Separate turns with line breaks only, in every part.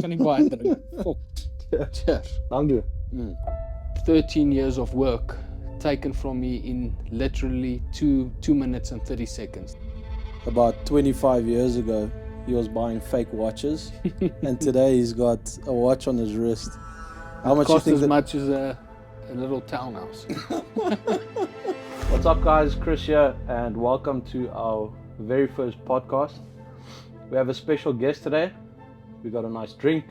Kan nie baie drink. Fok. Cheers.
Dank je.
13 years of work taken from me in literally 2 minutes and 30 seconds.
About 25 years ago, he was buying fake watches, and today he's got a watch on his wrist. How much you
Cost
think
as
that?
much as a little townhouse.
What's up, guys? Chris here, and welcome to our very first podcast. We have a special guest today. We got a nice drink.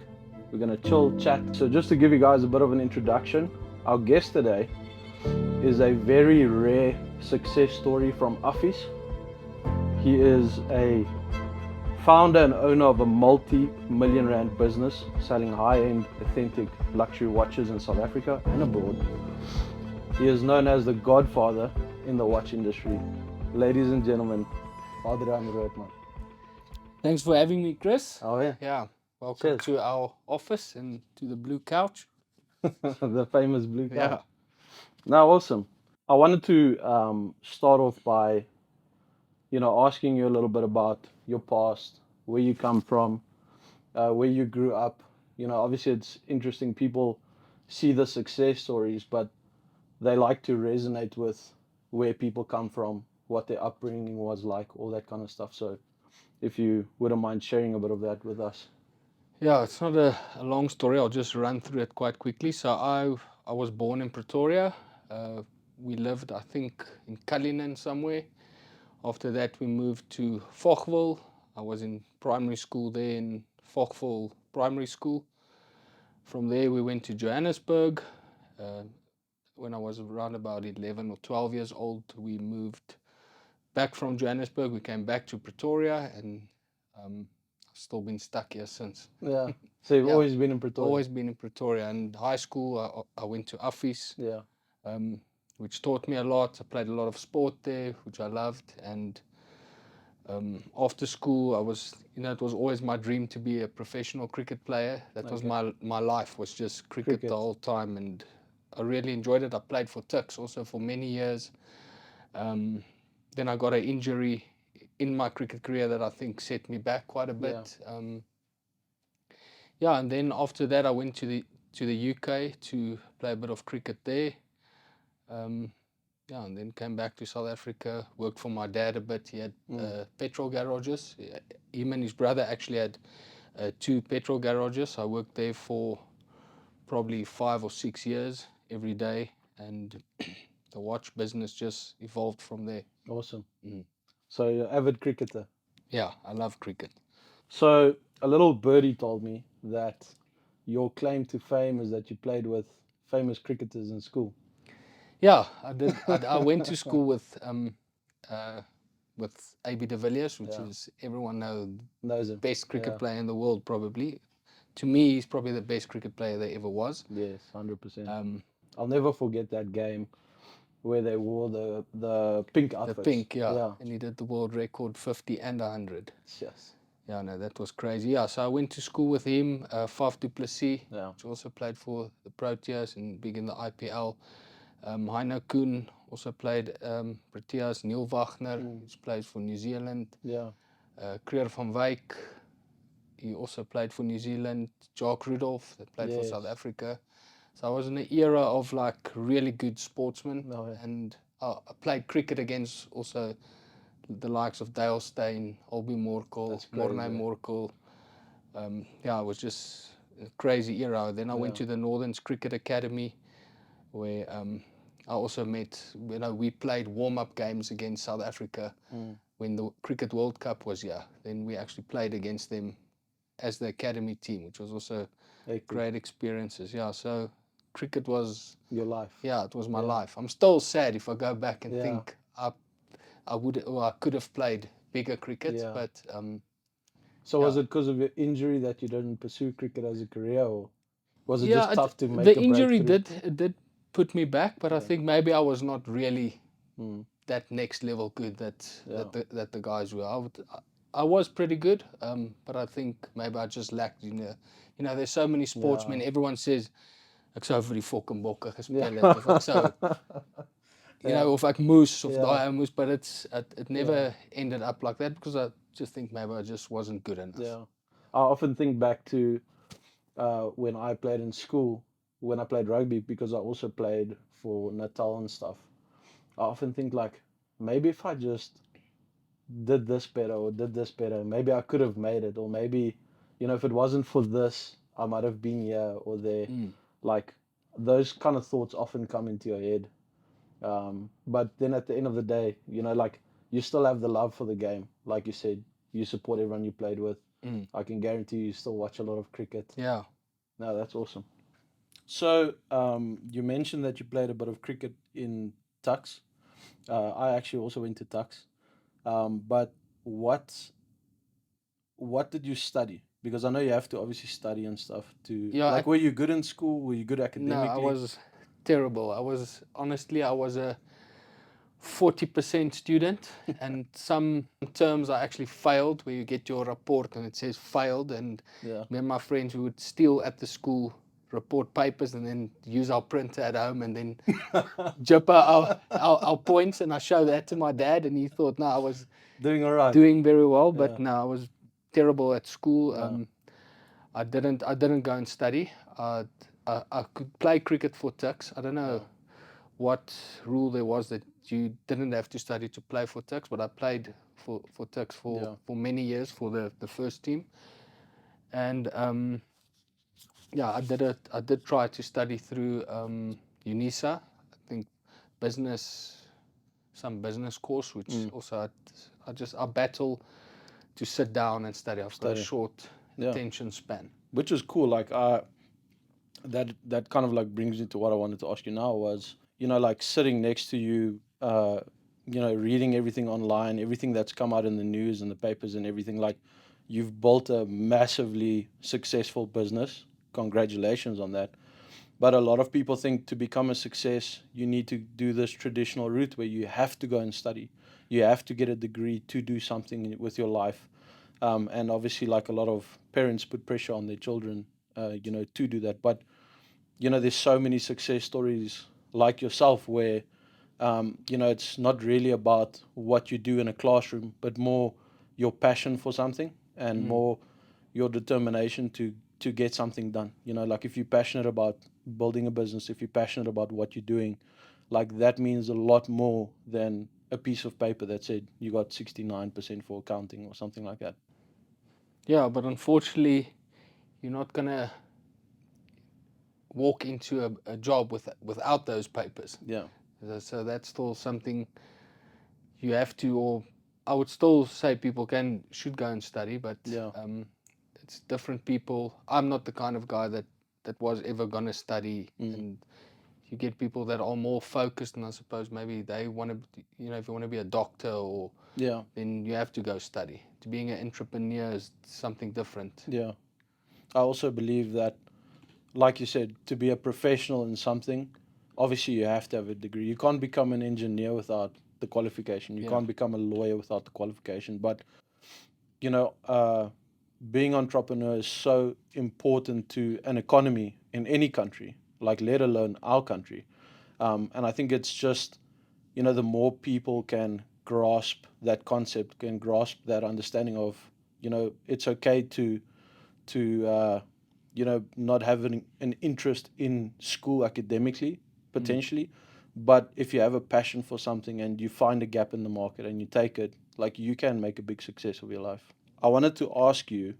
We're gonna chill, chat. So just to give you guys a bit of an introduction, our guest today is a very rare success story from Affis. He is a founder and owner of a multi-million rand business selling high-end, authentic luxury watches in South Africa and abroad. He is known as the godfather in the watch industry. Ladies and gentlemen, Adriaan Rootman.
Thanks for having me, Chris.
Oh yeah,
Yeah, welcome
Cheers.
to our office and to the blue couch.
the famous blue couch.
Yeah.
Now, awesome. I wanted to start off by, asking you a little bit about your past, where you come from, where you grew up. Obviously it's interesting. People see the success stories, but they like to resonate with where people come from, what their upbringing was like, all that kind of stuff. So if you wouldn't mind sharing a bit of that with us.
Yeah, it's not a long story. I'll just run through it quite quickly. So I was born in Pretoria. We lived, I think, in Cullinan somewhere. After that, we moved to Fochville. I was in primary school there in Fochville Primary School. From there, we went to Johannesburg. When I was around about 11 or 12 years old, we moved back from Johannesburg. We came back to Pretoria, and I've still been stuck here since.
Yeah. So you've
Yeah.
always been in Pretoria.
Always been in Pretoria. And high school, I went to Affis,
Yeah.
which taught me a lot. I played a lot of sport there, which I loved. And after school, it was always my dream to be a professional cricket player. That was my life, was just cricket the whole time. And I really enjoyed it. I played for Tuks also for many years. Then I got an injury in my cricket career that I think set me back quite a bit. And then after that, I went to the UK to play a bit of cricket there. And then came back to South Africa, worked for my dad a bit. He had petrol garages. Him and his brother actually had 2 petrol garages. I worked there for probably 5 or 6 years every day, and the watch business just evolved from there.
Awesome. So you're an avid cricketer.
Yeah, I love cricket.
So a little birdie told me that your claim to fame is that you played with famous cricketers in school.
Yeah, I did. I went to school with AB de Villiers, which is, everyone knows
him.
Best cricket player in the world, probably. To me, he's probably the best cricket player there ever was.
Yes, 100%. I'll never forget that game where they wore the pink outfits.
The pink, yeah. And he did the world record 50 and 100.
Yes.
Yeah, no, that was crazy. Yeah, so I went to school with him, Faf du Plessis, which also played for the Proteas and big in the IPL. Heino Kuhn also played Proteas. Neil Wagner, who plays for New Zealand.
Yeah.
Creer van Wyk, he also played for New Zealand. Jacques Rudolph, that played for South Africa. So I was in an era of like really good sportsmen. And I played cricket against also the likes of Dale Steyn, Albie Morkel, Morné Morkel. It was just a crazy era. Then I went to the Northerns Cricket Academy, where I also met, we played warm-up games against South Africa when the Cricket World Cup was here. Then we actually played against them as the academy team, which was also great experiences. Yeah, so cricket was
your life.
Yeah, it was my life. I'm still sad if I go back and think I could have played bigger cricket, but
so was it because of your injury that you didn't pursue cricket as a career, or was it just tough to make
the
a
injury
breakthrough?
did put me back, but I think maybe I was not really that next level good that the guys were. I was pretty good, but I think maybe I just lacked, there's so many sportsmen. Everyone says ek sou vir die Fokkenbokke gespeel het, of ek sou of ek moes of daai moes, but it never ended up like that because I just think maybe I just wasn't good enough.
I often think back to when I played in school, when I played rugby, because I also played for Natal and stuff. I often think like maybe if I just did this better or did this better, maybe I could have made it, or maybe, if it wasn't for this, I might have been here or there. Like those kind of thoughts often come into your head. But then at the end of the day, like you still have the love for the game. Like you said, you support everyone you played with. I can guarantee you still watch a lot of cricket.
Yeah.
No, that's awesome. So you mentioned that you played a bit of cricket in Tux. I actually also went to Tux. But what what did you study? Because I know you have to obviously study and stuff to
Yeah,
like. Were you good in school? Were you good
no, I
academically?
was terrible. I was a 40% student, and some terms I actually failed, where you get your report and it says failed. And
Yeah.
me and my friends, we would steal at the school report papers and then use our printer at home and then jip our points. And I showed that to my dad, and he thought, no, I was
Doing all right.
doing very well, but
Yeah.
no, I was terrible at school.
No.
I didn't go and study. I could play cricket for Tux. I don't know
Yeah.
what rule there was that you didn't have to study to play for Tux, but I played for Tux
Yeah.
for many years for the first team. And yeah, I did try to study through UNISA, I think business, some business course, which also I battle to sit down and study. I've got a
Study.
short
Yeah.
attention span.
Which is cool. Like that kind of like brings me to what I wanted to ask you now was, like sitting next to you, reading everything online, everything that's come out in the news and the papers and everything. Like, you've built a massively successful business. Congratulations on that. But a lot of people think to become a success, you need to do this traditional route where you have to go and study. You have to get a degree to do something with your life. And obviously, like a lot of parents put pressure on their children, to do that. But there's so many success stories like yourself where, it's not really about what you do in a classroom, but more your passion for something and more your determination to get something done. Like if you're passionate about building a business, if you're passionate about what you're doing, like that means a lot more than a piece of paper that said you got 69% for accounting or something like that.
Yeah, but unfortunately, you're not gonna walk into a job without those papers.
Yeah.
So that's still something you have to, or I would still say people should go and study, but
Yeah.
it's different people. I'm not the kind of guy that was ever gonna study, and you get people that are more focused, and I suppose maybe they want to, if you want to be a doctor, or
Yeah.
then you have to go study. To being an entrepreneur is something different.
Yeah. I also believe that, like you said, to be a professional in something, obviously you have to have a degree. You can't become an engineer without the qualification. You
Yeah.
can't become a lawyer without the qualification. But, you know, uh, being entrepreneur is so important to an economy in any country, like let alone our country. And I think it's just, the more people can grasp that concept, can grasp that understanding of, it's okay to not having an interest in school academically, potentially. But if you have a passion for something and you find a gap in the market and you take it, like you can make a big success of your life. I wanted to ask you,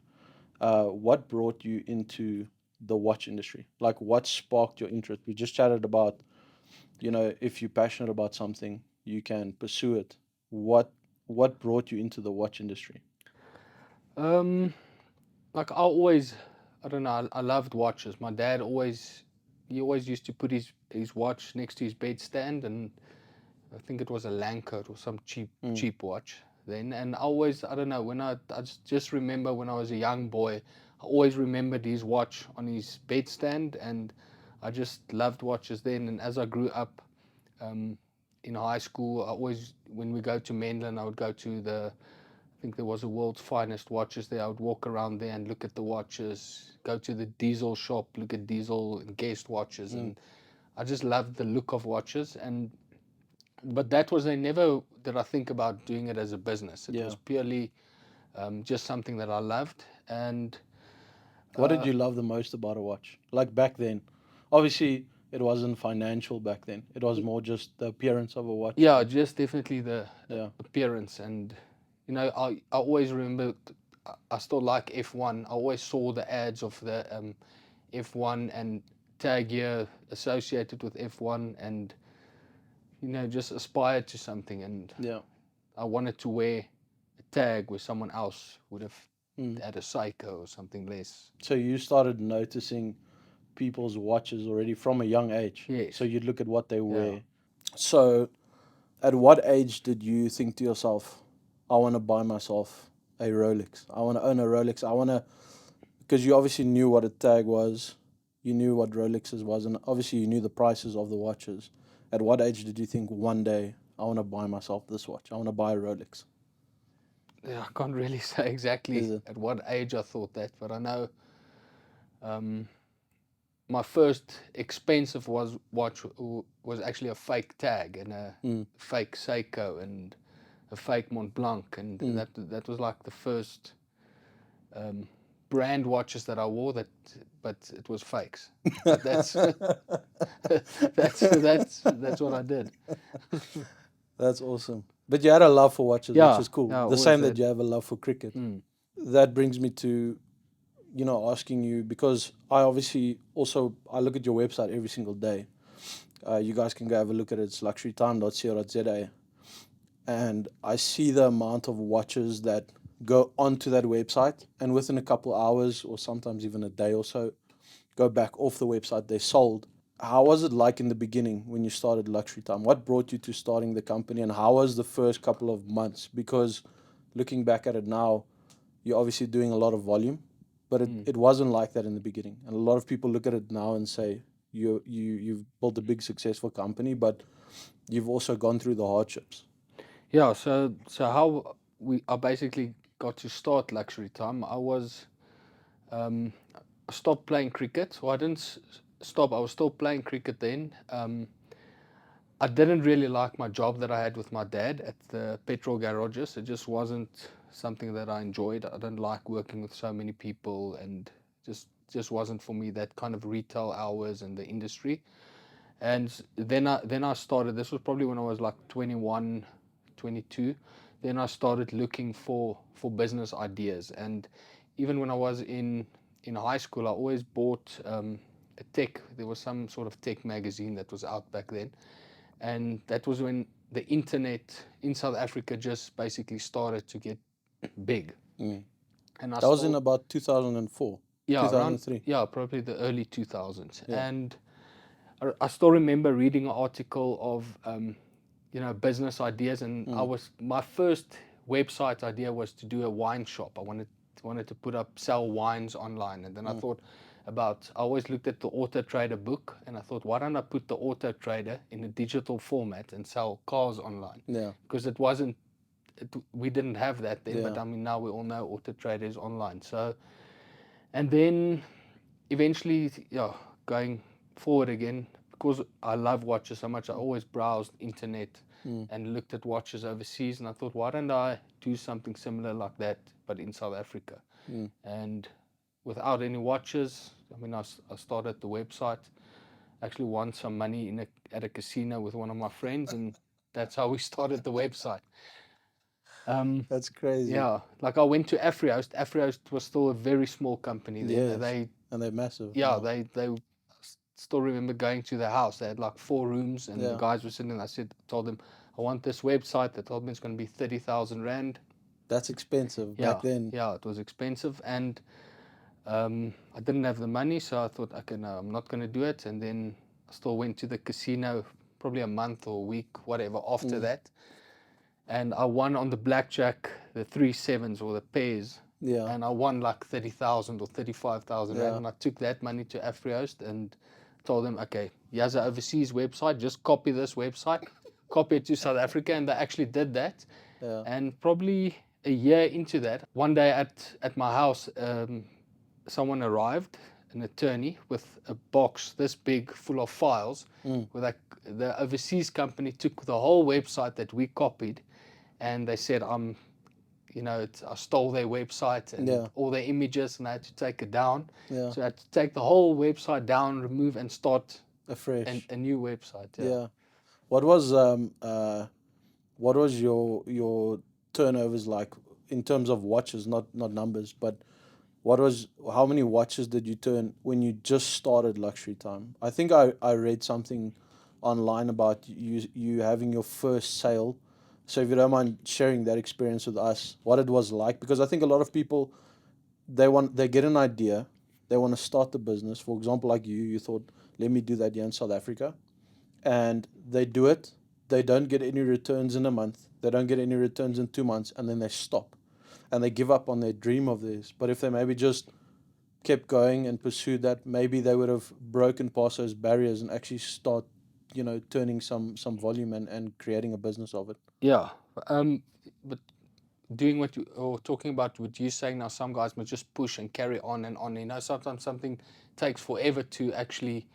what brought you into the watch industry? Like, what sparked your interest? We just chatted about, if you're passionate about something, you can pursue it. What brought you into the watch industry?
Um, like I don't know, I loved watches. My dad he always used to put his watch next to his bedstand, and I think it was a Lancard or some cheap watch then. And I don't know, I just remember when I was a young boy, I always remembered his watch on his bedstand, and I just loved watches then. And as I grew up, um, in high school, when we go to Menlyn, I would go to I think there was a world's finest watches there. I would walk around there and look at the watches, go to the diesel shop, look at diesel and guest watches, and I just loved the look of watches. But that was, I never did I think about doing it as a business. It
Yeah.
was purely just something that I loved. And
What did you love the most about a watch? Like back then, obviously it wasn't financial back then. It was more just the appearance of a watch.
Yeah, just definitely the
Yeah.
appearance. And I always remember, I still like F1. I always saw the ads of the F1 and tag gear associated with F1, and just aspired to something. And
Yeah.
I wanted to wear a tag where someone else would have
Mm.
had a Psycho or something less.
So you started noticing people's watches already from a young age.
Yes.
So you'd look at what they wear.
Yeah.
So at what age did you think to yourself, I want to buy myself a Rolex? I want to own a Rolex. I want to, because you obviously knew what a tag was, you knew what Rolexes was, and obviously you knew the prices of the watches. At what age did you think one day, I want to buy myself this watch? I want to buy a Rolex.
Yeah, I can't really say exactly
Is it?
at what age I thought that, but I know my first expensive watch was actually a fake tag and a fake Seiko and a fake Mont Blanc, and that was like the first brand watches that I wore, but it was fakes. But that's that's what I did.
That's awesome. But you had a love for watches, which
Yeah,
is cool.
yeah, I
The
always
same that
did.
you have a love for cricket. That brings me to, asking you, because I obviously also, I look at your website every single day. You guys can go have a look at it. It's luxurytime.co.za. And I see the amount of watches that go onto that website, and within a couple hours or sometimes even a day or so, go back off the website, they're sold. How was it like in the beginning when you started Luxury Time? What brought you to starting the company, and how was the first couple of months? Because looking back at it now, you're obviously doing a lot of volume, but it wasn't like that in the beginning. And a lot of people look at it now and say, you've built a big successful company, but you've also gone through the hardships.
Yeah, so how I basically got to start Luxury Time. I stopped playing cricket. Well, I didn't stop. I was still playing cricket then. I didn't really like my job that I had with my dad at the petrol garages. It just wasn't something that I enjoyed. I didn't like working with so many people, and just wasn't for me, that kind of retail hours and the industry. And then I started. This was probably when I was like 21, 22. Then I started looking for business ideas. And even when I was in high school, I always bought a tech. There was some sort of tech magazine that was out back then, and that was when the internet in South Africa just basically started to get big. And
That was in about 2004,
yeah, around
2003.
probably the early 2000s.
Yeah.
And I still remember reading an article of business ideas, and my first website idea was to do a wine shop. I wanted to sell wines online, and then I thought I always looked at the Auto Trader book, and I thought, why don't I put the Auto Trader in a digital format and sell cars online?
Yeah.
Because we didn't have that then, but I mean, now we all know Auto Trader is online. So, and then eventually, yeah, going forward again, because I love watches so much, I always browsed internet and looked at watches overseas, and I thought, why don't I do something similar like that, but in South Africa? And without any watches, I mean, I started the website, actually won some money at a casino with one of my friends, and that's how we started the website.
That's crazy.
Yeah, like I went to AfriHost. AfriHost was still a very small company then.
Yes. And they're massive.
Yeah,
now.
they still remember going to their house. They had like 4 rooms, and the
Yeah.
guys were sitting there. Told them, I want this website. They told me it's going to be 30,000 rand.
That's expensive
Yeah,
back then.
yeah, it was expensive, and I didn't have the money, so I thought, okay, no, I'm not going to do it. And then I still went to the casino probably a month or a week, whatever, after that. And I won on the blackjack, the 3 sevens or the pairs.
Yeah.
And I won like 30,000 or 35,000 rand.
Yeah.
And I took that money to AfriHost and told them, okay, here's an overseas website. Just copy this website, copy it to South Africa. And they actually did that.
Yeah.
And probably a year into that, one day at my house, someone arrived, an attorney, with a box this big full of files. Where the overseas company took the whole website that we copied, and they said, I stole their website and all their images, and I had to take it down.
Yeah.
So I had to take the whole website down, remove, and start
Afresh.
a new website.
Yeah. What was your turnovers like in terms of watches, not numbers, but how many watches did you turn when you just started Luxury Time? I think I read something online about you having your first sale. So if you don't mind sharing that experience with us, what it was like, because I think a lot of people they get an idea, they want to start the business. For example, like you thought, let me do that here in South Africa, and they do it. They don't get any returns in a month. They don't get any returns in 2 months, and then they stop, and they give up on their dream of theirs. But if they maybe just kept going and pursued that, maybe they would have broken past those barriers and actually start, turning some volume and creating a business of it.
Yeah. But doing what you or talking about what you're saying now, some guys must just push and carry on and on. Sometimes something takes forever to actually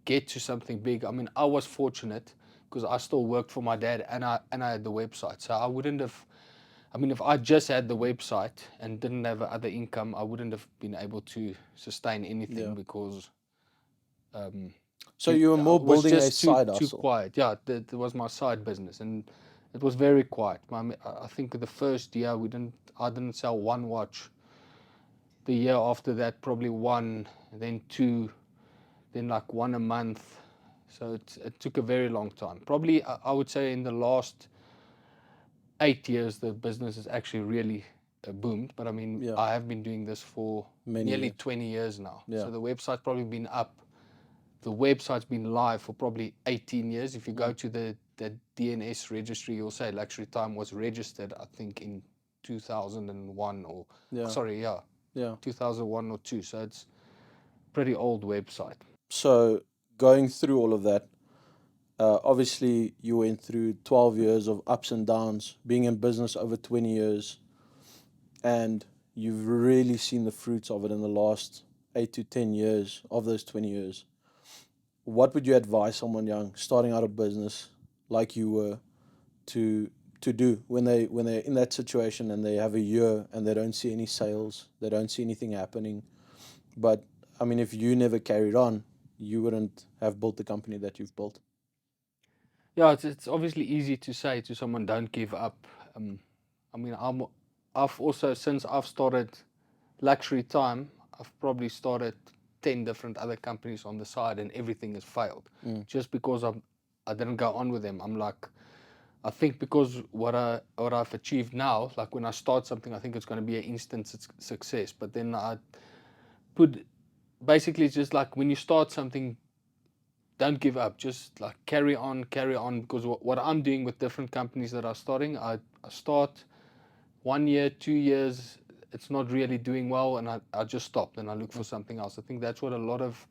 get to something big. I mean, I was fortunate because I still worked for my dad and I had the website. So I wouldn't have. I mean, if I just had the website and didn't have other income, I wouldn't have been able to sustain anything because
So you were
I
more
was
building a
just too
side
too
hustle.
quiet. Yeah, that was my side business, and it was very quiet. I think the first year I didn't sell one watch. The year after that, probably one, then two, then like one a month. So it took a very long time. Probably I would say in the last 8 years, the business has actually really boomed. But I mean,
Yeah.
I have been doing this for
Many
nearly
years.
20 years now.
Yeah.
So the website's probably been up. The website's been live for probably 18 years. If you go to the DNS registry, you'll say Luxury Time was registered, I think, in 2001 or,
Yeah.
sorry,
Yeah.
2001 or 2. So it's pretty old website.
So going through all of that, obviously you went through 12 years of ups and downs, being in business over 20 years, and you've really seen the fruits of it in the last 8 to 10 years of those 20 years. What would you advise someone young starting out a business like you were to do when they're in that situation and they have a year and they don't see any sales, they don't see anything happening? But I mean, if you never carried on, you wouldn't have built the company that you've built.
Yeah, it's obviously easy to say to someone, don't give up. I mean, I've also, since I've started Luxury Time, I've probably started 10 different other companies on the side and everything has failed. Just because I didn't go on with them. I think because what I've achieved now, like when I start something, I think it's going to be an instant success. But then I put, basically it's just like when you start something, don't give up. Just like carry on. Because what I'm doing with different companies that are starting, I start 1 year, 2 years, it's not really doing well, and I just stopped and I look for something else. I think that's what a lot of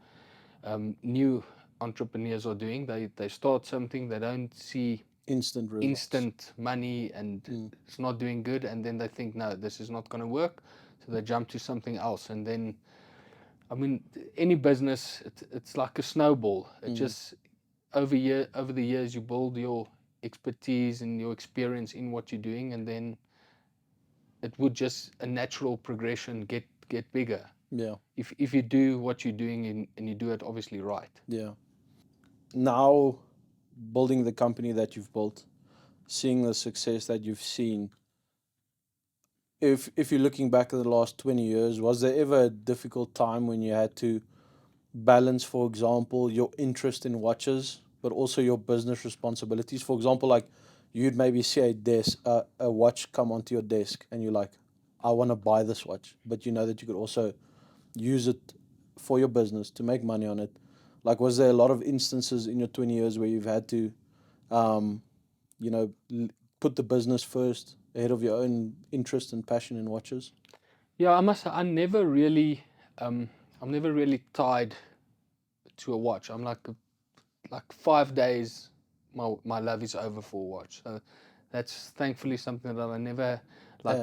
new entrepreneurs are doing. They start something, they don't see
Instant results.
instant money, and it's not doing good, and then they think, no, this is not going to work, so they jump to something else, and then I mean, any business, it's like a snowball. It just over the years, you build your expertise and your experience in what you're doing, and then it would just a natural progression get bigger.
Yeah.
If you do what you're doing and you do it obviously right.
Yeah. Now, building the company that you've built, seeing the success that you've seen, if you're looking back at the last 20 years, was there ever a difficult time when you had to balance, for example, your interest in watches, but also your business responsibilities? For example, like you'd maybe see a watch come onto your desk, and you're like, I want to buy this watch, but you know that you could also use it for your business to make money on it. Like, was there a lot of instances in your 20 years where you've had to, um, put the business first ahead of your own interest and passion in watches?
Yeah, I must say, I'm never really tied to a watch. I'm like 5 days, my love is over for a watch. So that's thankfully something that I never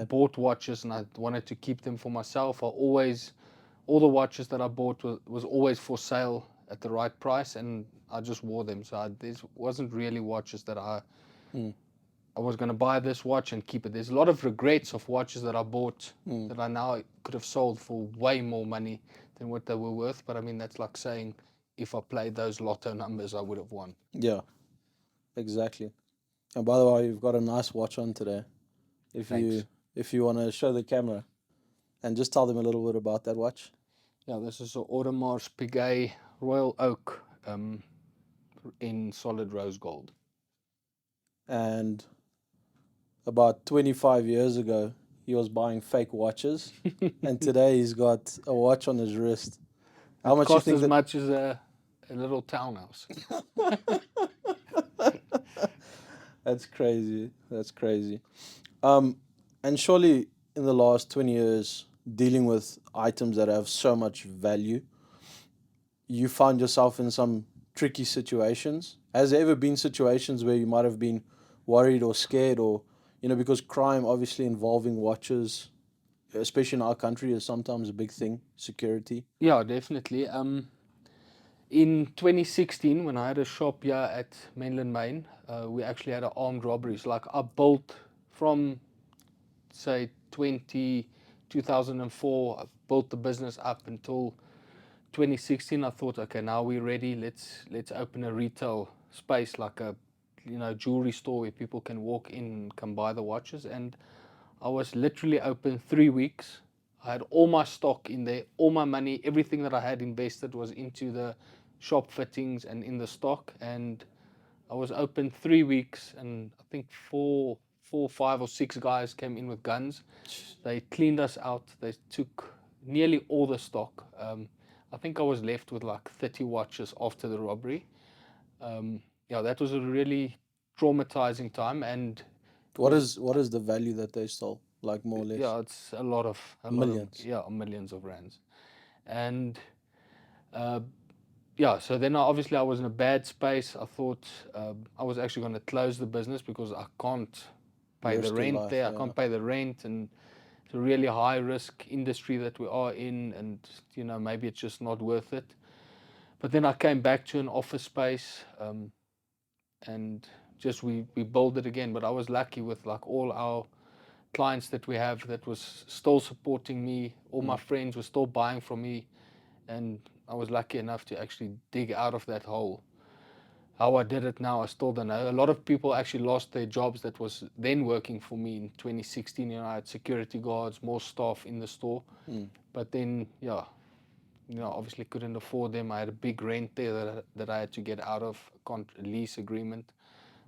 bought watches, and I wanted to keep them for myself. All the watches that I bought was always for sale at the right price, and I just wore them. So there wasn't really watches that I I was going to buy this watch and keep it. There's a lot of regrets of watches that I bought that I now could have sold for way more money than what they were worth. But I mean, that's like saying if I played those lotto numbers, I would have won.
Yeah, exactly. And by the way, you've got a nice watch on today.
Thanks.
If you want to show the camera and just tell them a little bit about that watch.
Yeah, this is an Audemars Piguet Royal Oak in solid rose gold.
And about 25 years ago, he was buying fake watches, and today he's got a watch on his wrist. How much
Cost
you think
as
that?
much as a little townhouse.
That's crazy. That's crazy. And surely in the last 20 years, dealing with items that have so much value, you find yourself in some tricky situations. Has there ever been situations where you might have been worried or scared, or, because crime obviously involving watches, especially in our country, is sometimes a big thing, security?
Yeah, definitely. In 2016, when I had a shop here at Mainland Main, we actually had an armed robbery. So like I built from, say, 2004, I built the business up until 2016. I thought, okay, now we're ready. Let's open a retail space, like a jewelry store where people can walk in and can buy the watches. And I was literally open 3 weeks. I had all my stock in there, all my money, everything that I had invested was into the shop fittings and in the stock. And I was open 3 weeks, and I think four, 5 or 6 guys came in with guns. They cleaned us out. They took nearly all the stock. I think I was left with like 30 watches after the robbery. Yeah, that was a really traumatizing time, and
What is the value that they stole? Like more or less
yeah, it's a lot of
millions.
yeah, millions of rands. And uh, yeah, so then obviously I was in a bad space. I thought I was actually going to close the business because I can't pay the
Risk your
rent
life,
there. I
yeah.
can't pay the rent, and it's a really high risk industry that we are in, and maybe it's just not worth it. But then I came back to an office space, and just we built it again. But I was lucky with like all our clients that we have that was still supporting me. All my friends were still buying from me, and I was lucky enough to actually dig out of that hole. How I did it now, I still don't know. A lot of people actually lost their jobs that was then working for me in 2016. I had security guards, more staff in the store. But then, yeah, obviously couldn't afford them. I had a big rent there that I had to get out of, a lease agreement.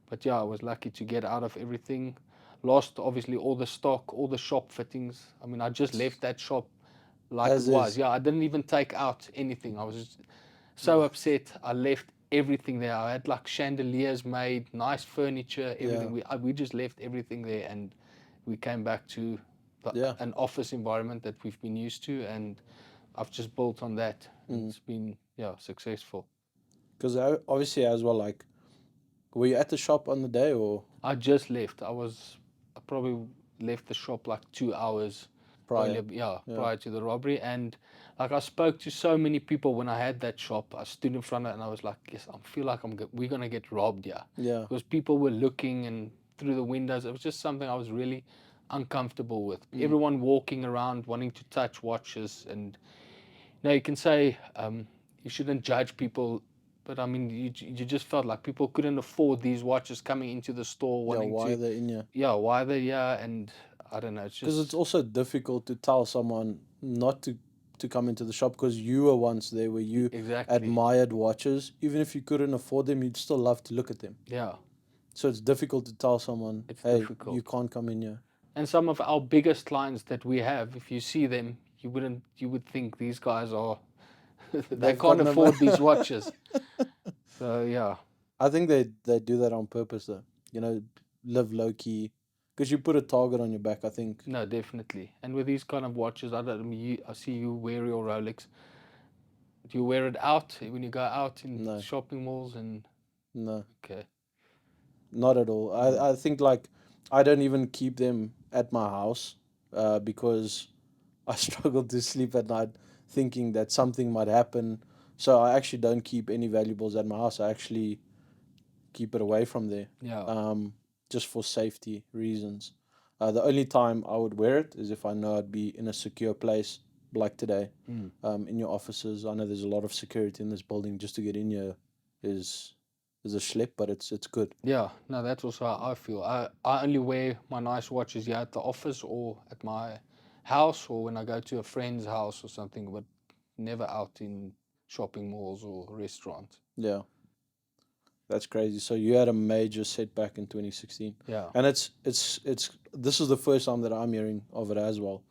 But yeah, I was lucky to get out of everything. Lost obviously all the stock, all the shop fittings. I mean, I just left that shop like
As
it was.
is.
Yeah, I didn't even take out anything. I was just so upset. I left everything there. I had like chandeliers made, nice furniture, everything.
Yeah.
We just left everything there, and we came back to
Yeah.
an office environment that we've been used to, and I've just built on that. And it's been successful.
Because obviously, as well, like, were you at the shop on the day, or
I just left. I probably left the shop like 2 hours
prior?
earlier, prior to the robbery. And like I spoke to so many people when I had that shop. I stood in front of it and I was like, yes, I feel like we're gonna get robbed here.
Yeah.
Because people were looking and through the windows. It was just something I was really uncomfortable with. Everyone walking around wanting to touch watches, and you can say you shouldn't judge people, but I mean, you just felt like people couldn't afford these watches coming into the store
Yeah,
wanting
why
to,
they're in here?
why they're here, and I don't know, it's
Because it's
just
also difficult to tell someone not to come into the shop because you were once there where you
exactly,
admired watches. Even if you couldn't afford them, you'd still love to look at them.
yeah,
So it's difficult to tell someone,
it's
hey, you
difficult.
can't come in here.
And some of our biggest clients that we have, if you see them, you would think these guys are they
They've got
can't
no
afford
money.
these watches. So yeah,
I think they do that on purpose, though. Live low key. Because you put a target on your back, I think.
no, definitely. And with these kind of watches, I see you wear your Rolex. Do you wear it out when you go out in
No,
shopping malls? And
no,
okay,
not at all. I think, like, I don't even keep them at my house because I struggle to sleep at night thinking that something might happen. So I actually don't keep any valuables at my house. I actually keep it away from there.
yeah,
Um, just for safety reasons. The only time I would wear it is if I know I'd be in a secure place like today. In your offices, I know there's a lot of security in this building. Just to get in here is a schlep, but it's good.
Yeah, no, that's also how I feel. I only wear my nice watches here at the office or at my house or when I go to a friend's house or something, but never out in shopping malls or restaurants.
Yeah, that's crazy. So you had a major setback in 2016,
Yeah.
and it's this is the first time that I'm hearing of it as well.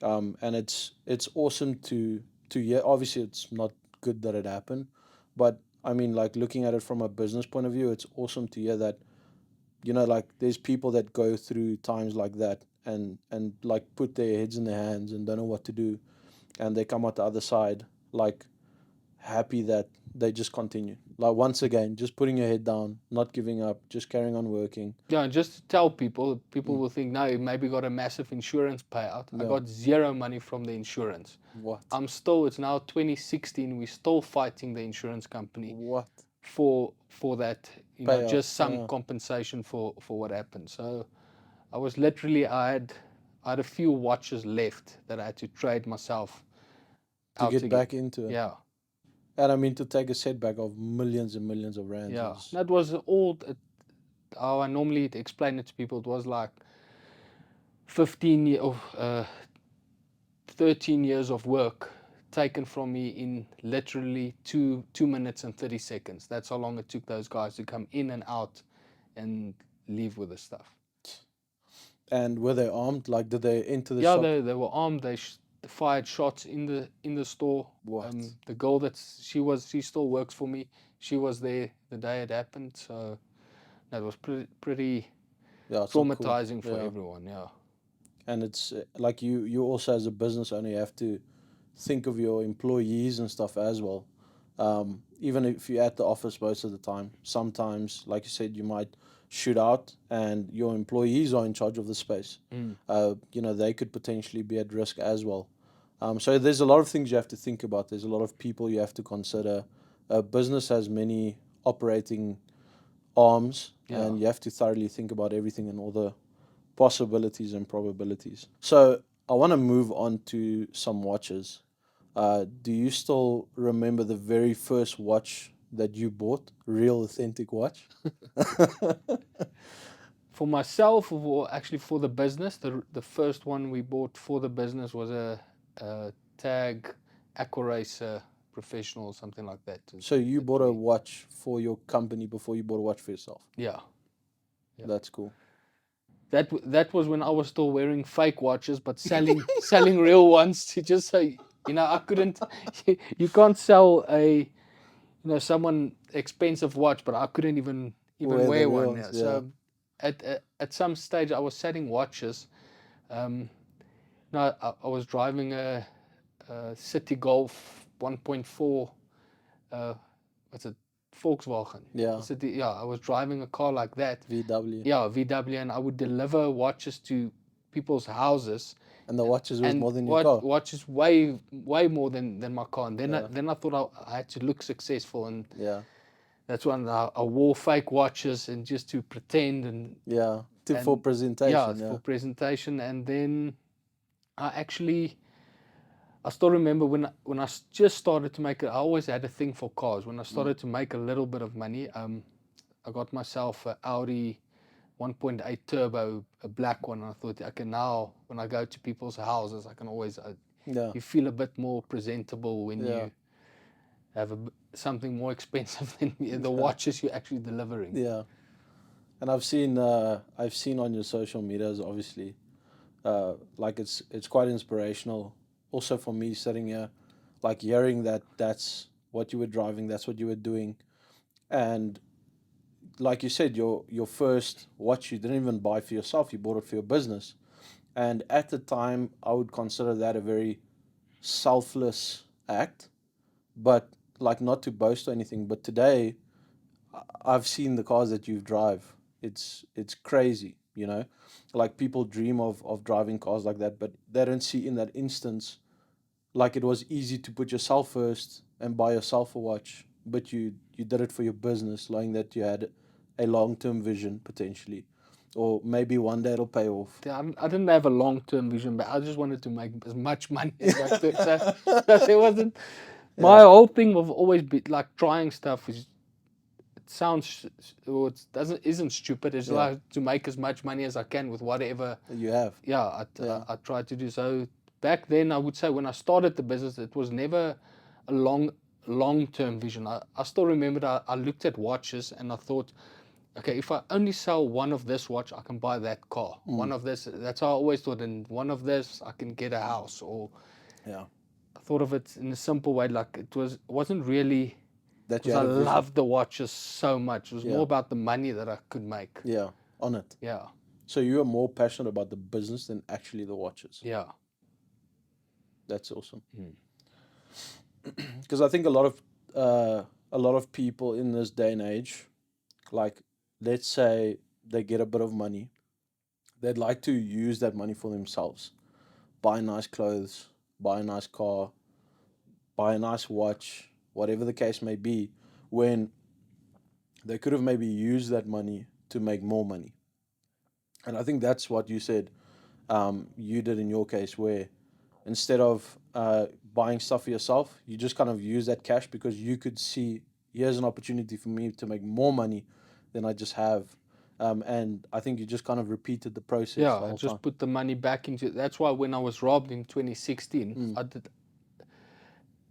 And it's awesome to hear. Obviously, it's not good that it happened, but I mean, like looking at it from a business point of view, it's awesome to hear that, you know, like there's people that go through times like that and like put their heads in their hands and don't know what to do, and they come out the other side like happy that they just continue. Like once again, just putting your head down, not giving up, just carrying on working.
Yeah, and just to tell people, people will think, no, you maybe got a massive insurance payout. I
Yeah.
got zero money from the insurance.
What?
It's now 2016, we're still fighting the insurance company
What?
for that,
Payout,
just some
yeah.
compensation for what happened. So I was literally, I had a few watches left that I had to trade myself
To
out
get
again.
back into it.
Yeah,
And I mean, to take a setback of millions and millions of rands.
yeah.
Is,
That was all, how I normally explain it to people. It was like 13 years of work taken from me in literally 2 minutes and 30 seconds. That's how long it took those guys to come in and out and leave with the stuff.
and were they armed? Like, did they enter the
Yeah,
shop?
they were armed. They fired shots in the store.
What?
The girl she still works for me. She was there the day it happened. So that was pretty
Yeah, it's not cool.
traumatizing for
Yeah.
everyone. Yeah.
And it's like you also as a business owner, you have to think of your employees and stuff as well. Even if you're at the office most of the time, sometimes, like you said, you might shoot out and your employees are in charge of the space. You know, they could potentially be at risk as well. So there's a lot of things you have to think about. There's a lot of people you have to consider. A business has many operating arms,
Yeah.
and you have to thoroughly think about everything and all the possibilities and probabilities. So I want to move on to some watches. Do you still remember the very first watch that you bought? Real authentic watch?
For myself, or actually for the business, the first one we bought for the business was a Tag Aquaracer Professional, something like that.
So you bought a watch for your company before you bought a watch for yourself?
Yeah.
That's cool.
That was when I was still wearing fake watches, but selling real ones to just say, I couldn't. You can't sell someone expensive watch, but I couldn't even wear one.
Ones,
Yeah. So at some stage I was selling watches. No, I was driving a City Golf 1.4. What's it? Volkswagen.
Yeah.
I was driving a car like that.
VW.
Yeah, VW, and I would deliver watches to people's houses.
And the watches was more than your car.
Watches way more than my car. And then I thought I had to look successful, and
Yeah.
that's when I wore fake watches and just to pretend and
for presentation.
for presentation. And then I still remember when I just started to make it. I always had a thing for cars. When I started to make a little bit of money, I got myself an Audi 1.8 turbo, a black one. And I thought, okay, now when I go to people's houses, I can always you feel a bit more presentable when you have something more expensive than the watches you're actually delivering.
Yeah, and I've seen on your social medias, obviously, like it's quite inspirational. Also for me sitting here, like hearing that's what you were driving, that's what you were doing, and like you said, your first watch you didn't even buy for yourself, you bought it for your business, and at the time I would consider that a very selfless act, but like not to boast or anything, but today I've seen the cars that you drive. It's crazy, like people dream of driving cars like that, but they don't see in that instance like it was easy to put yourself first and buy yourself a watch, but you did it for your business, knowing that you had a long-term vision potentially. Or maybe one day it'll pay off.
I didn't have a long-term vision, but I just wanted to make as much money as I could. So there wasn't. My whole thing of always be like trying stuff is. It sounds, or it isn't stupid. It's like to make as much money as I can with whatever
You have.
Yeah, I tried to do so. Back then, I would say when I started the business, it was never a long-term vision. I still remember I looked at watches and I thought, okay, if I only sell one of this watch, I can buy that car. One of this, that's how I always thought. And one of this, I can get a house. Or I thought of it in a simple way, like it wasn't really
That
because I loved the watches so much. It was more about the money that I could make.
Yeah, on it.
Yeah.
So you are more passionate about the business than actually the watches.
Yeah.
That's awesome. Because I think a lot of people in this day and age, like let's say they get a bit of money, they'd like to use that money for themselves, buy nice clothes, buy a nice car, buy a nice watch, whatever the case may be, when they could have maybe used that money to make more money. And I think that's what you said you did in your case, where instead of buying stuff for yourself, you just kind of use that cash because you could see here's an opportunity for me to make more money than I just have. And I think you just kind of repeated the process.
Yeah, I just put the money back into it. That's why when I was robbed in 2016,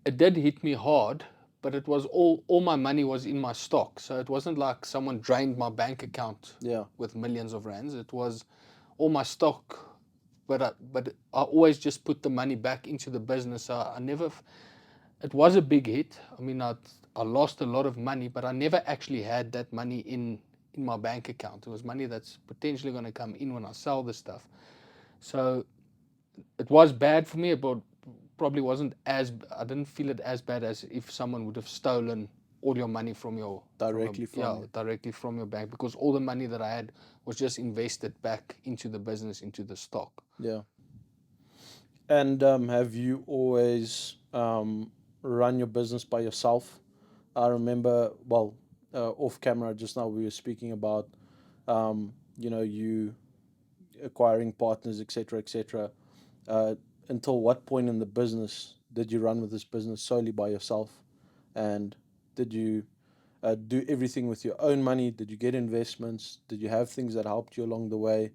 it did hit me hard, but it was all my money was in my stock. So it wasn't like someone drained my bank account with millions of rands. It was all my stock. But I always just put the money back into the business. I never. It was a big hit. I mean, I lost a lot of money, but I never actually had that money in my bank account. It was money that's potentially going to come in when I sell the stuff. So it was bad for me, but probably wasn't as. I didn't feel it as bad as if someone would have stolen all your money from your directly from your bank, because all the money that I had was just invested back into the business, into the stock.
Yeah. And have you always run your business by yourself? I remember, well, off camera just now we were speaking about, you acquiring partners, etc., etc. Until what point in the business did you run with this business solely by yourself? And did you do everything with your own money? Did you get investments? Did you have things that helped you along the way?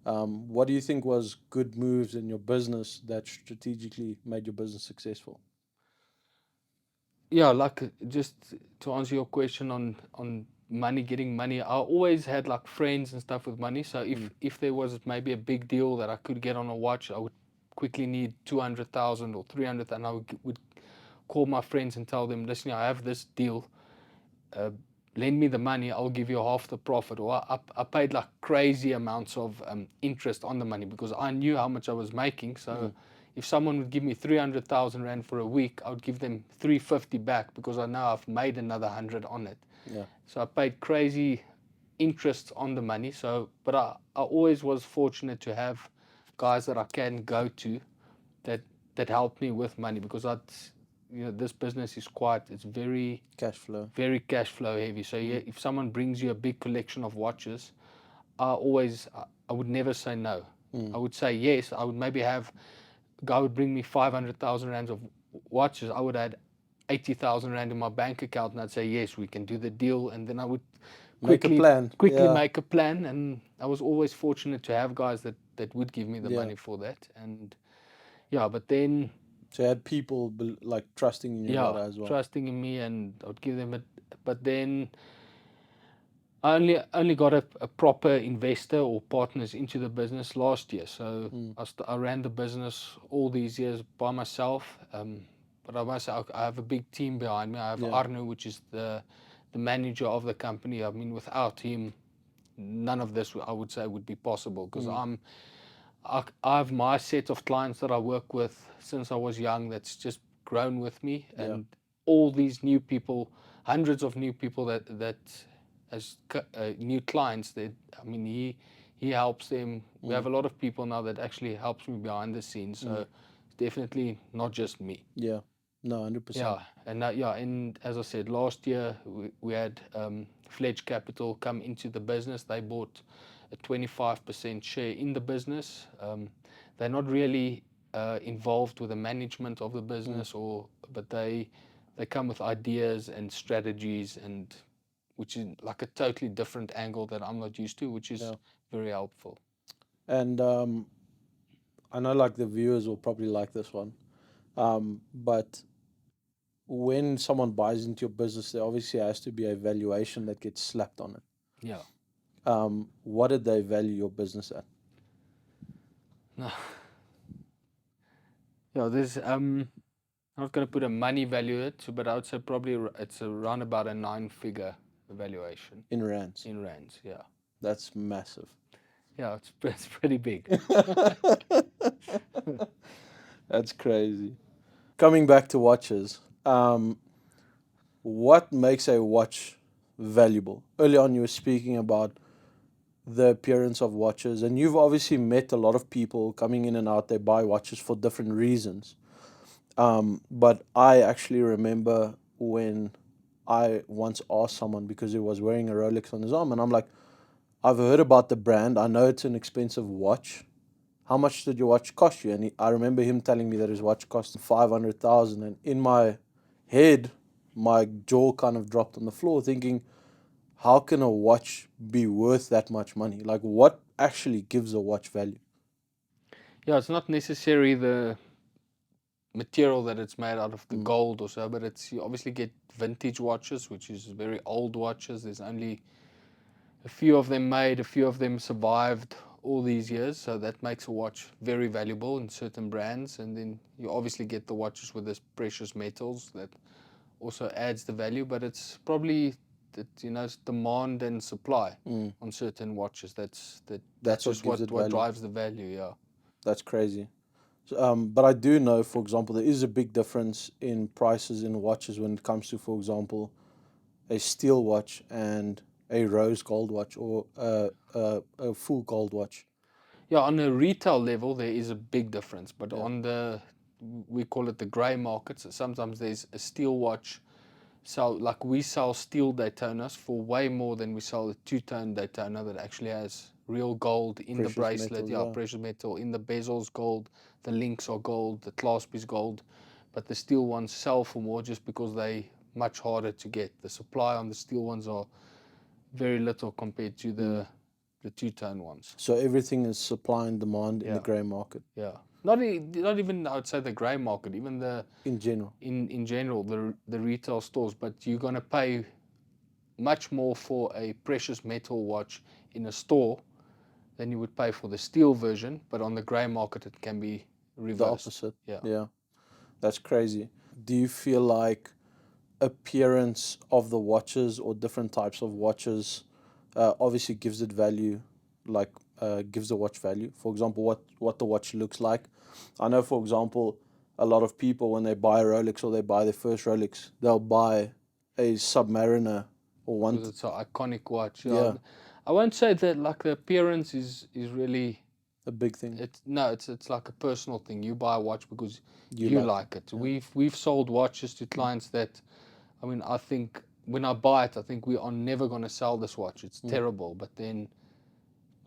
What do you think was good moves in your business that strategically made your business successful?
Yeah, like just to answer your question on money, getting money, I always had like friends and stuff with money. So if there was maybe a big deal that I could get on a watch, I would quickly need 200,000 or 300,000, and I would call my friends and tell them, listen, I have this deal. Lend me the money, I'll give you half the profit. Or I paid like crazy amounts of interest on the money because I knew how much I was making. So if someone would give me 300,000 rand for a week, I would give them 350 back because I know I've made another 100 on it.
Yeah.
So I paid crazy interest on the money. So, but I always was fortunate to have guys that I can go to that helped me with money, because this business is it's very
cash flow
heavy. So if someone brings you a big collection of watches, I would never say no. I would say yes. I would maybe have a guy would bring me 500,000 rands of watches. I would add 80,000 rand in my bank account, and I'd say yes, we can do the deal. And then I would quickly make a plan. And I was always fortunate to have guys that would give me the money for that. And but then.
So you had people like trusting in you as well.
Trusting in me, and I would give them it. But then I only got a proper investor or partners into the business last year. So I ran the business all these years by myself. But I must say I have a big team behind me. I have Arno, which is the manager of the company. I mean, without him, none of this I would say would be possible, because I have my set of clients that I work with since I was young that's just grown with me, and all these new people, hundreds of new people that as new clients, he helps them. We have a lot of people now that actually helps me behind the scenes, so it's definitely not just me.
Yeah, no, 100%.
Yeah, and as I said, last year we had Fledge Capital come into the business. They bought a 25% share in the business. They're not really involved with the management of the business, but they come with ideas and strategies, and which is like a totally different angle that I'm not used to, which is very helpful.
And I know like the viewers will probably like this one, but when someone buys into your business, there obviously has to be a valuation that gets slapped on it.
Yeah.
What did they value your business at?
No. Yeah, there's I'm not going to put a money value it, but I would say probably it's around about a 9-figure valuation.
In rands.
In rands, yeah.
That's massive.
Yeah, it's pretty big.
That's crazy. Coming back to watches, what makes a watch valuable? Early on, you were speaking about the appearance of watches, and you've obviously met a lot of people coming in and out. They buy watches for different reasons. But I actually remember when I once asked someone because he was wearing a Rolex on his arm, and I'm like, I've heard about the brand. I know it's an expensive watch. How much did your watch cost you? And I remember him telling me that his watch cost 500,000. And in my head, my jaw kind of dropped on the floor, thinking, how can a watch be worth that much money? Like, what actually gives a watch value?
Yeah, it's not necessarily the material that it's made out of, the gold or so, but you obviously get vintage watches, which is very old watches. There's only a few of them made, a few of them survived all these years, so that makes a watch very valuable in certain brands. And then you obviously get the watches with this precious metals that also adds the value, but it's probably that it's demand and supply on certain watches. That's just what drives the value. Yeah,
that's crazy. But I do know, for example, there is a big difference in prices in watches when it comes to, for example, a steel watch and a rose gold watch or a full gold watch.
Yeah, on a retail level, there is a big difference, but on we call it the grey market. So sometimes there's a steel watch. So like we sell steel Daytonas for way more than we sell a two-tone Daytona that actually has real gold in the bracelet. Yeah, precious metal in the bezels, gold. The links are gold. The clasp is gold, but the steel ones sell for more just because they much harder to get. The supply on the steel ones are very little compared to the two-tone ones.
So everything is supply and demand in the grey market.
Yeah, not even I would say the grey market, even
in general.
In general, the retail stores. But you're gonna pay much more for a precious metal watch in a store than you would pay for the steel version. But on the grey market, it can be reversed.
The opposite. Yeah, that's crazy. Do you feel like appearance of the watches or different types of watches obviously gives it value, like gives the watch value? For example, what the watch looks like. I know, for example, a lot of people when they buy a Rolex or they buy their first Rolex, they'll buy a Submariner or one.
Because it's an iconic watch. Yeah. I won't say that like the appearance is really
a big thing.
It's like a personal thing. You buy a watch because you like it. Yeah. We've sold watches to clients that, I mean, I think when I buy it, I think we are never going to sell this watch. It's terrible. But then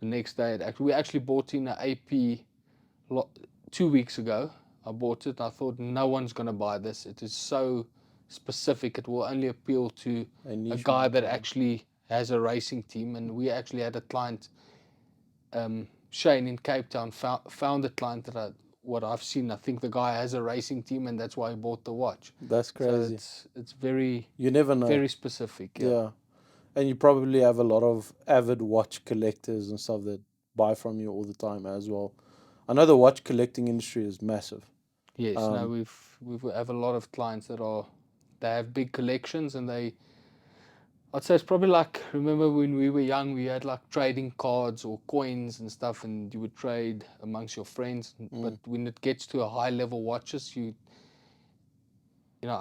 the next day, we actually bought in an AP 2 weeks ago. I bought it. I thought no one's going to buy this. It is so specific. It will only appeal to a guy that actually has a racing team. And we actually had a client, Shane in Cape Town, found a client that what I've seen. I think the guy has a racing team, and that's why he bought the watch.
That's crazy.
So it's very,
you never know,
very specific. Yeah.
And you probably have a lot of avid watch collectors and stuff that buy from you all the time as well. I know the watch collecting industry is massive.
Yes, no, we have a lot of clients they have big collections, and I'd say it's probably like, remember when we were young, we had like trading cards or coins and stuff, and you would trade amongst your friends. But when it gets to a high level watches, I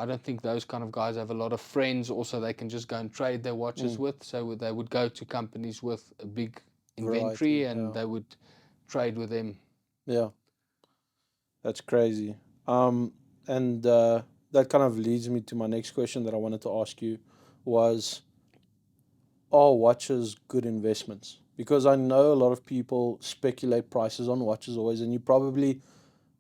don't think those kind of guys have a lot of friends. Also, they can just go and trade their watches with. So they would go to companies with a big inventory, and they would trade with them.
Yeah, that's crazy. And that kind of leads me to my next question that I wanted to ask you was, are watches good investments? because I know a lot of people speculate prices on watches always, and you probably,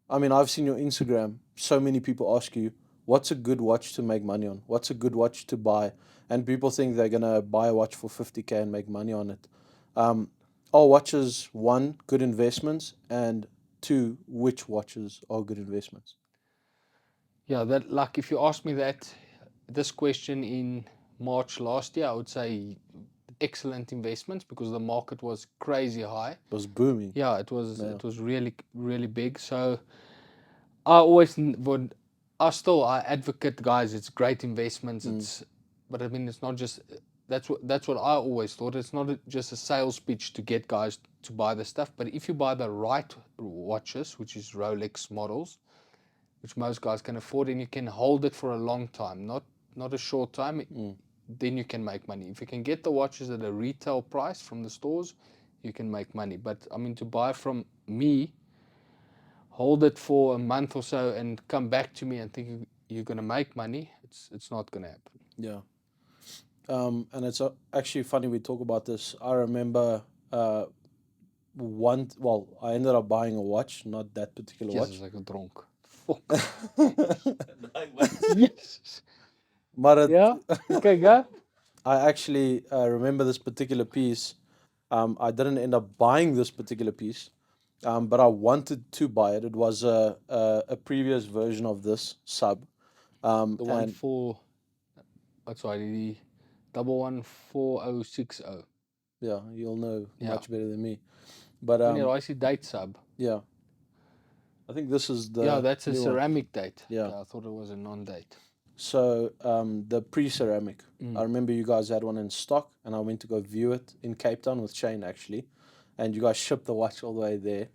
I mean, I've seen your Instagram. So many people ask you, what's a good watch to make money on? What's a good watch to buy? And people think they're going to buy a watch for 50K and make money on it. Are watches, one, good investments? And two, which watches are good investments?
Yeah, that, like, if you asked me this question in March last year, I would say excellent investments, because the market was crazy high.
It was booming.
Yeah, it was
Yeah.
it was really, really big. So I always I advocate, guys, it's great investments. But I mean, it's not just, that's what I always thought. It's not just a sales pitch to get guys to buy the stuff, but if you buy the right watches, which is Rolex models, which most guys can afford, and you can hold it for a long time, not a short time, then you can make money. If you can get the watches at a retail price from the stores, you can make money. But I mean, to buy from me, hold it for a month or so, and come back to me and think you're going to make money, it's not going to happen.
Yeah. And it's actually funny we talk about this. I remember I ended up buying a watch, not that particular
Yes,
watch.
it's like a drunk.
Yes. But
Yeah. Okay, go.
I actually remember this particular piece. I didn't end up buying this particular piece, but I wanted to buy it. It was a previous version of this sub.
The one for, sorry, the 114060.
Yeah, you'll know
Yeah.
much better than me. But
I see date sub.
yeah, I think this is the
Yeah, that's a
new one.
ceramic date.
Yeah.
I thought it was a non-date.
So the pre-ceramic, I remember you guys had one in stock, and I went to go view it in Cape Town with Shane actually, and you guys shipped the watch all the way there.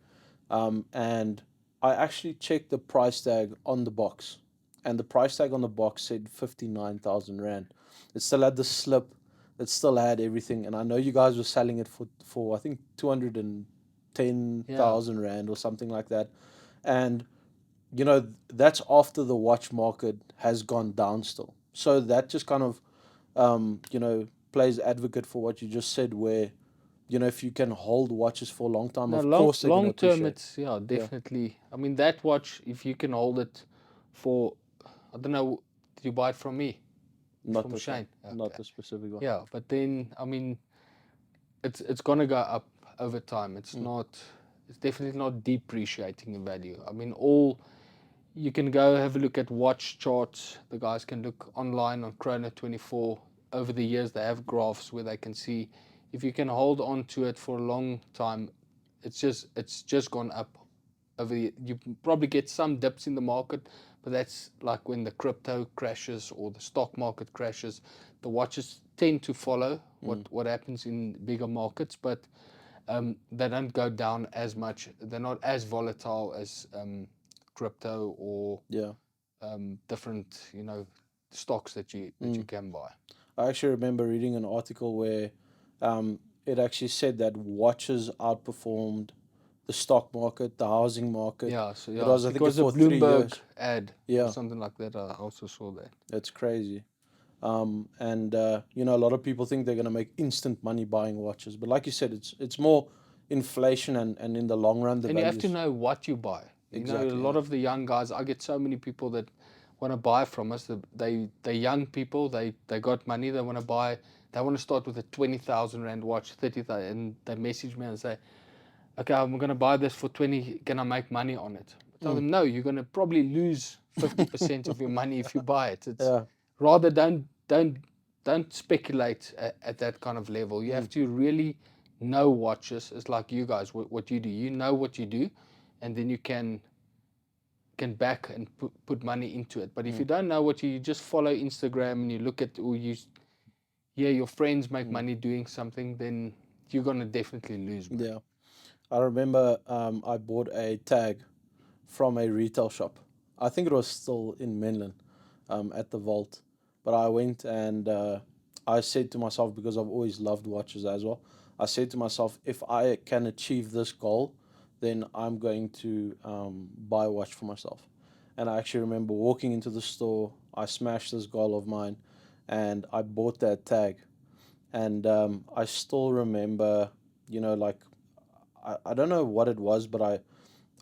And I actually checked the price tag on the box, and the price tag on the box said 59,000 rand. It still had the slip, it still had everything, and I know you guys were selling it for I think 210,000 rand or something like that, and you know, that's after the watch market has gone down still. So that just kind of, plays advocate for what you just said, where, if you can hold watches for a long time,
No,
of course they're going to
long term,
appreciate.
it's, yeah, definitely. I mean, that watch, if you can hold it for, I don't know, did you buy it from me?
Not
From
this one,
Shane?
not
Okay.
the specific one.
Yeah, but then, I mean, it's gonna go up over time. It's definitely not depreciating in value. I mean, you can go have a look at watch charts. The guys can look online on Chrono24. Over the years, they have graphs where they can see if you can hold on to it for a long time. It's just gone up over you probably get some dips in the market, but that's like when the crypto crashes or the stock market crashes. The watches tend to follow what happens in bigger markets, but they don't go down as much. They're not as volatile as crypto or
Yeah.
different stocks that you can buy.
I actually remember reading an article where it actually said that watches outperformed the stock market, the housing market.
Yeah, so yeah,
It was, I
it
think,
was a
for 3
Bloomberg
years.
ad
Yeah.
or something like that. I also saw that.
That's crazy. And a lot of people think they're going to make instant money buying watches, but like you said, it's more inflation, and in the long run, the
And you have
value.
to know what you buy.
Exactly,
A lot of the young guys, I get so many people that want to buy from us. They young people. They got money. They want to buy. They want to start with a 20,000 rand watch, 30,000, and they message me and say, "Okay, I'm going to buy this for 20. Can I make money on it?" I tell them, "No, you're going to probably lose 50% of your money if you buy it. It's
Yeah.
rather don't speculate at that kind of level. You have to really know watches. It's like you guys, what you do. You know what you do, and then you can back and put money into it. But if you don't know what you just follow Instagram and you look at, or you hear your friends make money doing something, then you're gonna definitely lose money."
Yeah. I remember I bought a tag from a retail shop. I think it was still in Menlyn, at the vault. But I went and I said to myself, because I've always loved watches as well, I said to myself, if I can achieve this goal, then I'm going to buy a watch for myself. And I actually remember walking into the store, I smashed this goal of mine, and I bought that tag. And I still remember, you know, like I don't know what it was, but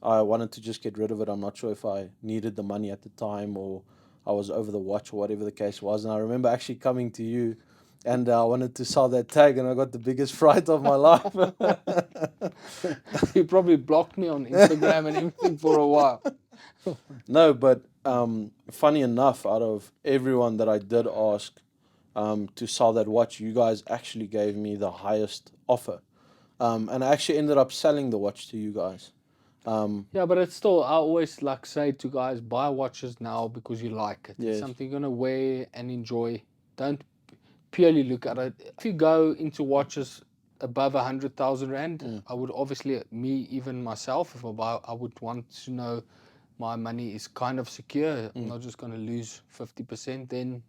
I wanted to just get rid of it. I'm not sure if I needed the money at the time or I was over the watch or whatever the case was. And I remember actually coming to you and I wanted to sell that tag and I got the biggest fright of my life.
You probably blocked me on Instagram and everything for a while.
No, but funny enough, out of everyone that I did ask to sell that watch, you guys actually gave me the highest offer. And I actually ended up selling the watch to you guys.
Yeah, but it's still, I always like say to guys, buy watches now because you like it.
Yes.
It's something you're gonna wear and enjoy. Don't purely look at it. If you go into watches above 100,000 rand, I would obviously, me even myself, if I buy, I would want to know my money is kind of secure. I'm not just gonna lose 50%. Then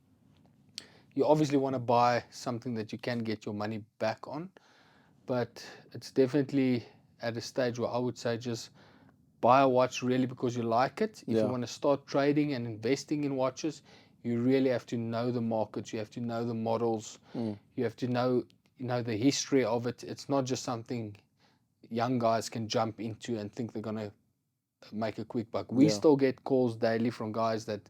you obviously want to buy something that you can get your money back on. But it's definitely at a stage where I would say just buy a watch really because you like it. If you want to start trading and investing in watches, you really have to know the markets. You have to know the models. You have to know, the history of it. It's not just something young guys can jump into and think they're gonna make a quick buck. We still get calls daily from guys that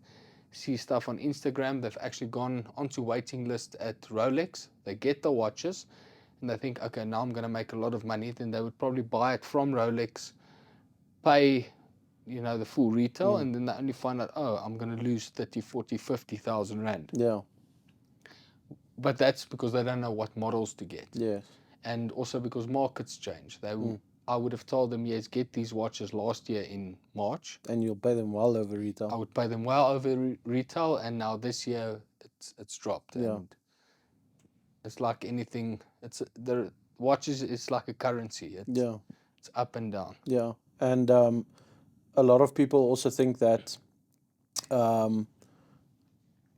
see stuff on Instagram. They've actually gone onto waiting list at Rolex. They get the watches and they think, okay, now I'm gonna make a lot of money. Then they would probably buy it from Rolex, pay the full retail, and then they only find out, oh, I'm going to lose 30, 40, 50,000 rand.
Yeah.
But that's because they don't know what models to get.
Yes.
And also because markets change. I would have told them, yes, get these watches last year in March.
And you'll pay them well over retail.
I would pay them well over retail, and now this year it's dropped.
Yeah.
And it's like anything. The watches is like a currency. It's up and down.
Yeah. And a lot of people also think that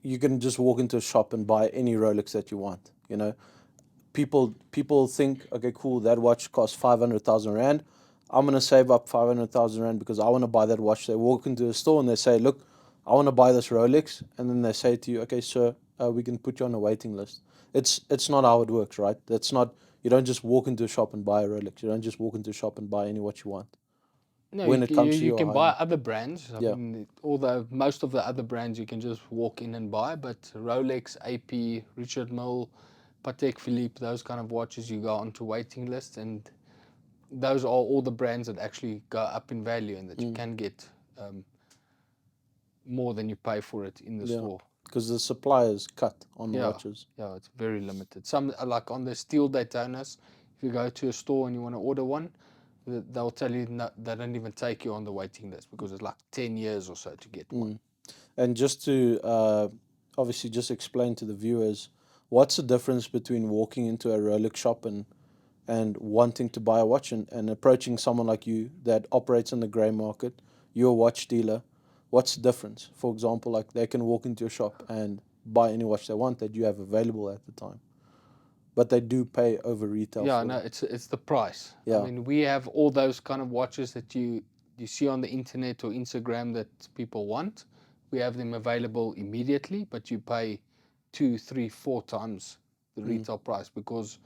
you can just walk into a shop and buy any Rolex that you want. You know, people think, okay, cool, that watch costs 500,000 rand. I'm gonna save up 500,000 rand because I want to buy that watch. They walk into a store and they say, look, I want to buy this Rolex, and then they say to you, okay, sir, we can put you on a waiting list. It's not how it works, right? That's not. You don't just walk into a shop and buy a Rolex. You don't just walk into a shop and buy any watch you want.
No,
When
you,
it
can-
comes to
you
your
can
high
buy
end.
other brands. I mean, although most of the other brands you can just walk in and buy, but Rolex, AP, Richard Mille, Patek Philippe, those kind of watches, you go onto waiting lists, and those are all the brands that actually go up in value and that you can get more than you pay for it in the store.
Because the supply is cut on the watches.
Yeah, it's very limited. Some like on the steel Daytonas, if you go to a store and you want to order one, they'll tell you no, they don't even take you on the waiting list because it's like 10 years or so to get one.
And just to obviously just explain to the viewers, what's the difference between walking into a Rolex shop and wanting to buy a watch and approaching someone like you that operates in the grey market, you're a watch dealer. What's the difference? For example, like they can walk into your shop and buy any watch they want that you have available at the time, but they do pay over retail.
Yeah, no, it's the price.
Yeah.
I mean, we have all those kind of watches that you see on the internet or Instagram that people want. We have them available immediately, but you pay 2, 3, 4 times the retail price because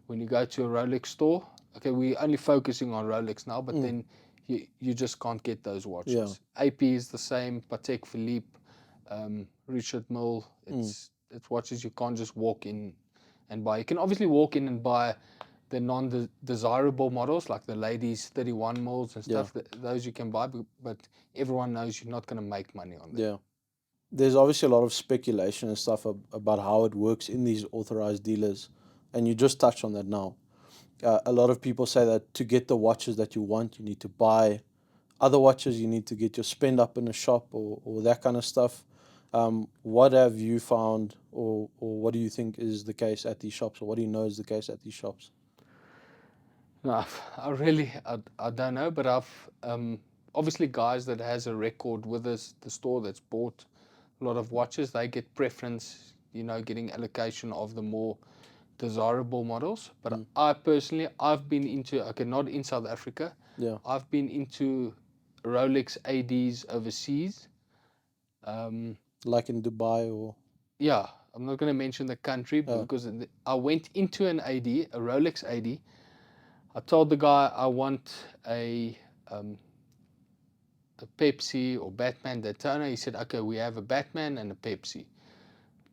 when you go to a Rolex store, okay, we're only focusing on Rolex now, but then you just can't get those watches. AP is the same, Patek Philippe, Richard Mille. It's watches you can't just walk in and buy. You can obviously walk in and buy the non-desirable models like the ladies 31 mils and stuff. Those you can buy, but everyone knows you're not going to make money on them.
Yeah. There's obviously a lot of speculation and stuff about how it works in these authorized dealers, and you just touched on that now. A lot of people say that to get the watches that you want, you need to buy other watches, you need to get your spend up in a shop or that kind of stuff. What have you found, or what do you think is the case at these shops, or what do you know is the case at these shops?
No, I don't know, but I've obviously guys that has a record with us, the store that's bought a lot of watches, they get preference, getting allocation of the more desirable models. But I personally, I've been into, okay, not in South Africa.
Yeah.
I've been into Rolex ADs overseas.
Like in Dubai or?
Yeah, I'm not going to mention the country because I went into an AD, a Rolex AD. I told the guy I want a Pepsi or Batman Daytona. He said, okay, we have a Batman and a Pepsi.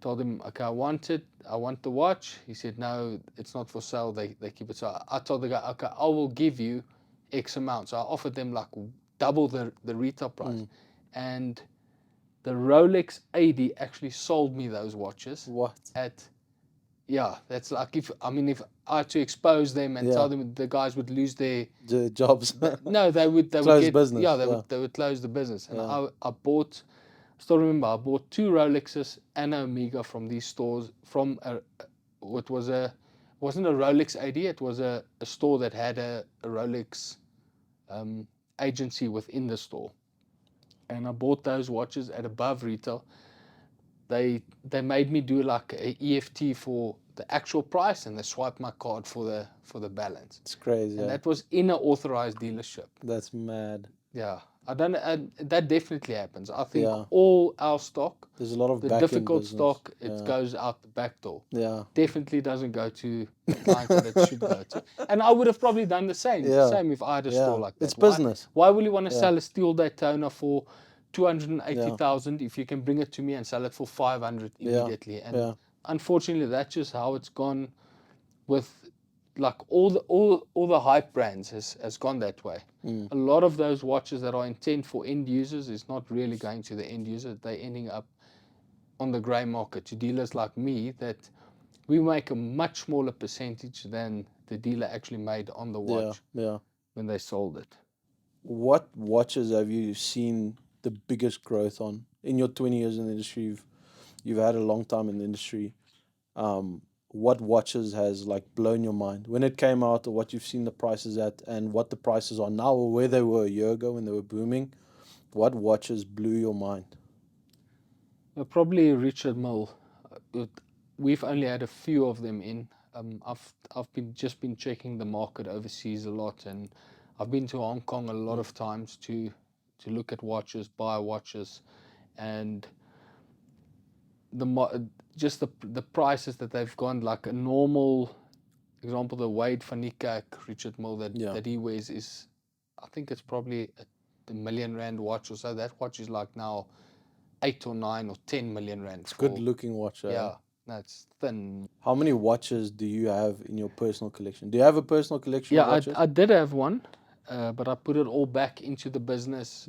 Told him, okay, I want the watch. He said, no, it's not for sale. They keep it. So I told the guy, okay, I will give you X amount. So I offered them like double the retail price. And the Rolex AD actually sold me those watches.
What?
That's like if I had to expose them and tell them the guys would lose their
jobs.
No, they would
Close
get
business.
they would close the business. And
Yeah.
I bought. Still remember, I bought 2 Rolexes and an Omega from these stores. From it wasn't a Rolex AD. It was a store that had a Rolex agency within the store. And I bought those watches at above retail. They made me do like a EFT for the actual price, and they swiped my card for the balance.
It's crazy.
And that was in an authorized dealership.
That's mad.
Yeah, that definitely happens. I think
Yeah.
all our stock,
There's a lot of
the
back-end
difficult
business.
stock, it goes out the back door.
Yeah.
Definitely doesn't go to the clients that it should go to. And I would have probably done the same.
Yeah.
Same if I had a store like that.
It's business.
Why will you want to sell a steel Daytona for 280,000 if you can bring it to me and sell it for 500 immediately? And unfortunately, that's just how it's gone with like all the hype brands has gone that way. A lot of those watches that are intent for end users is not really going to the end user. They're ending up on the grey market to dealers like me that we make a much smaller percentage than the dealer actually made on the watch when they sold it.
What watches have you seen the biggest growth on in your 20 years in the industry? You've had a long time in the industry. What watches has like blown your mind when it came out, or what you've seen the prices at, and what the prices are now, or where they were a year ago when they were booming? What watches blew your mind?
Probably Richard Mille. We've only had a few of them in. I've been checking the market overseas a lot, and I've been to Hong Kong a lot of times to look at watches, buy watches, and the prices that they've gone. Like a normal example, the Wade van Niekerk Richard Mille that he wears is, I think it's probably a R1,000,000 watch or so. That watch is like now 8 or 9 or 10 million rand.
It's a good looking watch.
Yeah, that's thin.
How many watches do you have in your personal collection? Do you have a personal collection of watches?
I did have one, but I put it all back into the business.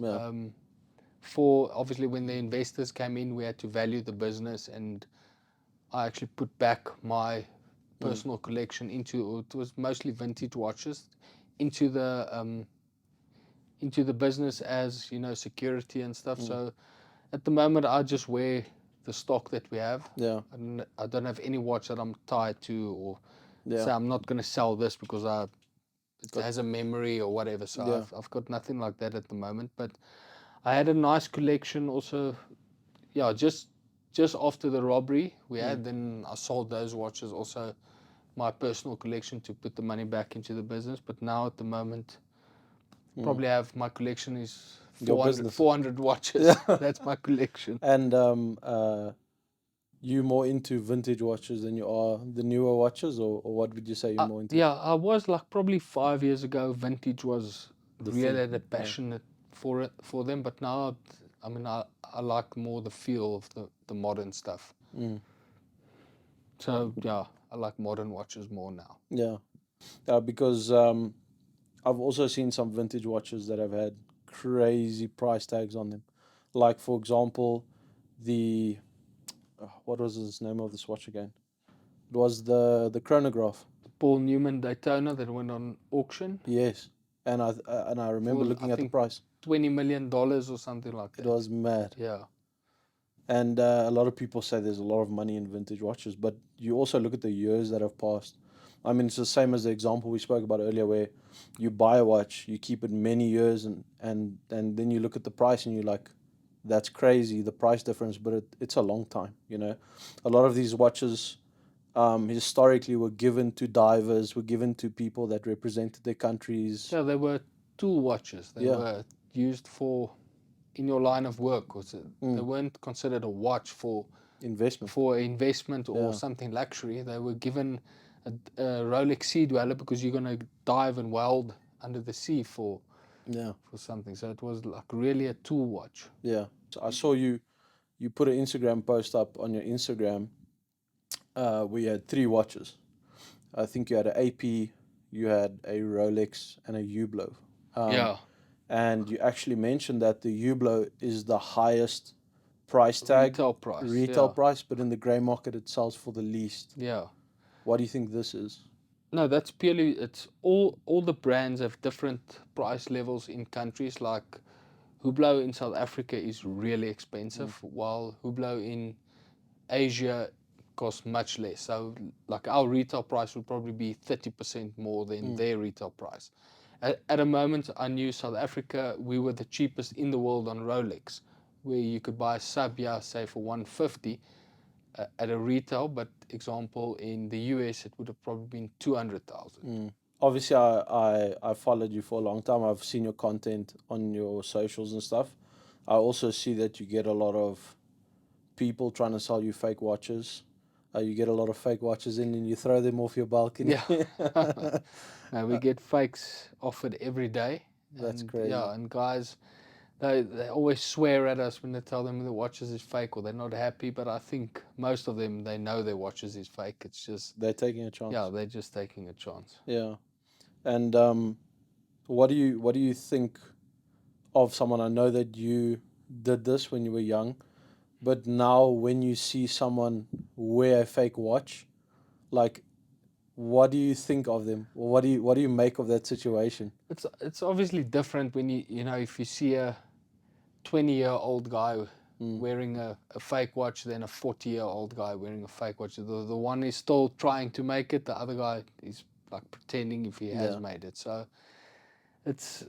For obviously when the investors came in, we had to value the business, and I actually put back my personal collection into, it was mostly vintage watches, into the business as, security and stuff. So at the moment I just wear the stock that we have. And I don't have any watch that I'm tied to, or say I'm not going to sell this because it has a memory or whatever. So I've got nothing like that at the moment. But I had a nice collection also. Just after the robbery we had, then I sold those watches, also my personal collection, to put the money back into the business. But now at the moment, probably have, my collection is 400 watches. That's my collection.
And you more into vintage watches than you are the newer watches, or what would you say you're more into?
Yeah, I was like probably 5 years ago, vintage was really the passionate for them. But now, I like more the feel of the modern stuff. So I like modern watches more now.
Because I've also seen some vintage watches that have had crazy price tags on them. Like, for example, what was the name of this watch again? It was the chronograph.
Paul Newman Daytona that went on auction.
Yes, and I remember looking at the price.
$20 million or something like that.
It was mad.
Yeah.
And a lot of people say there's a lot of money in vintage watches, but you also look at the years that have passed. It's the same as the example we spoke about earlier, where you buy a watch, you keep it many years, and then you look at the price and you're like, that's crazy, the price difference, but it's a long time, A lot of these watches historically were given to divers, were given to people that represented their countries.
Yeah, they were tool watches. They were used in your line of work. They weren't considered a watch for investment or something luxury. They were given a Rolex Sea Dweller because you're gonna dive and weld under the sea for something. So it was like really a tool watch.
Yeah. So I saw you put an Instagram post up on your Instagram. We had 3 watches. I think you had an AP, you had a Rolex, and a Hublot.
Yeah.
And you actually mentioned that the Hublot is the highest price tag,
Retail price,
but in the grey market it sells for the least.
Yeah.
What do you think this is?
No, that's purely, it's all the brands have different price levels in countries. Like Hublot in South Africa is really expensive, while Hublot in Asia costs much less. So like our retail price would probably be 30% more than their retail price. At a moment, I knew South Africa, we were the cheapest in the world on Rolex, where you could buy a sub, say for 150 at a retail, but example in the US it would have probably been 200,000.
Obviously, I followed you for a long time. I've seen your content on your socials and stuff. I also see that you get a lot of people trying to sell you fake watches. You get a lot of fake watches in and you throw them off your balcony.
Yeah. No, we get fakes offered every day.
That's
And
crazy.
yeah, and guys, they always swear at us when they tell them the watches is fake or they're not happy. But I think most of them, they know their watches is fake. It's just
They're taking a chance.
yeah, they're just taking a chance.
Yeah. And what do you think of someone? I know that you did this when you were young, but now when you see someone wear a fake watch, like, what do you think of them? Or what do you make of that situation?
It's obviously different when you know if you see a 20-year-old guy wearing a fake watch than a 40-year-old guy wearing a fake watch. The one is still trying to make it. The other guy is like pretending if he has made it. So it's,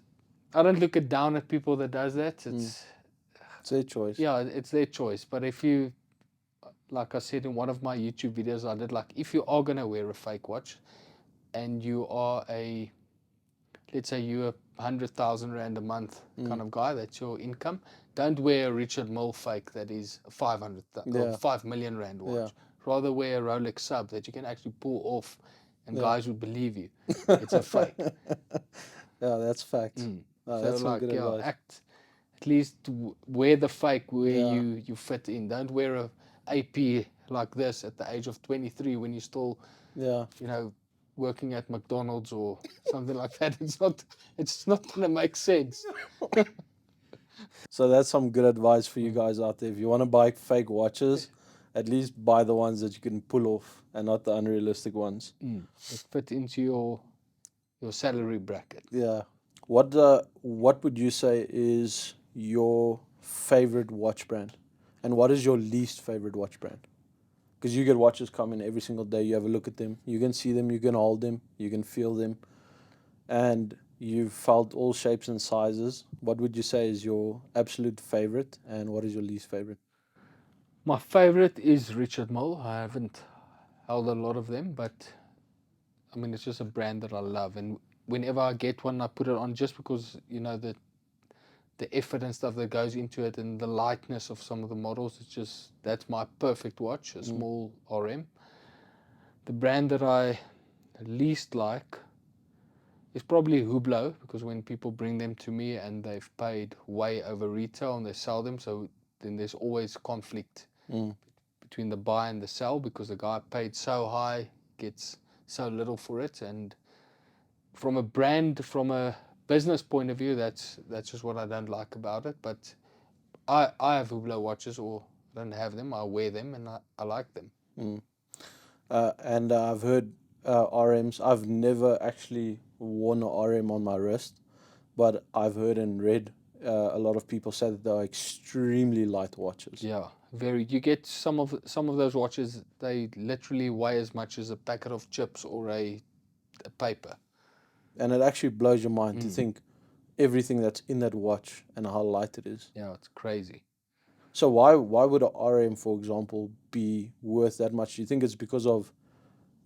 I don't look it down at people that does that. It's
their choice.
Yeah, it's their choice. But if you, like I said in one of my YouTube videos, I did like if you are gonna wear a fake watch, and you are let's say you're a 100,000 rand a month kind of guy, that's your income. Don't wear a Richard Mille fake that is 5 million rand watch. Rather wear a Rolex sub that you can actually pull off, and guys would believe you. It's a fake.
Yeah, that's fact.
So
That's some
like
good advice.
act at least wear the fake where you fit in. Don't wear a AP like this at the age of 23 when you're still working at McDonald's or something like that. It's not gonna make sense.
So that's some good advice for you guys out there. If you want to buy fake watches, at least buy the ones that you can pull off and not the unrealistic ones.
That fit into your salary bracket.
Yeah. What would you say is your favorite watch brand? And what is your least favorite watch brand? Because you get watches come in every single day. You have a look at them. You can see them. You can hold them. You can feel them. And you've felt all shapes and sizes. What would you say is your absolute favorite? And what is your least favorite?
My favorite is Richard Mille. I haven't held a lot of them, but I mean, it's just a brand that I love. And whenever I get one, I put it on just because, the effort and stuff that goes into it and the lightness of some of the models. It's just, that's my perfect watch, a small RM. The brand that I least like is probably Hublot, because when people bring them to me and they've paid way over retail and they sell them, so then there's always conflict between the buy and the sell, because the guy paid so high, gets so little for it. And from a brand, from a business point of view, that's just what I don't like about it. But I have Hublot watches, or I don't have them, I wear them, and I like them.
And I've heard RMs. I've never actually worn an RM on my wrist, but I've heard and read a lot of people say that they're extremely light watches.
Yeah, very. You get some of those watches, they literally weigh as much as a packet of chips or a paper.
And it actually blows your mind to think everything that's in that watch and how light it is.
Yeah, it's crazy.
So why would a RM, for example, be worth that much? Do you think it's because of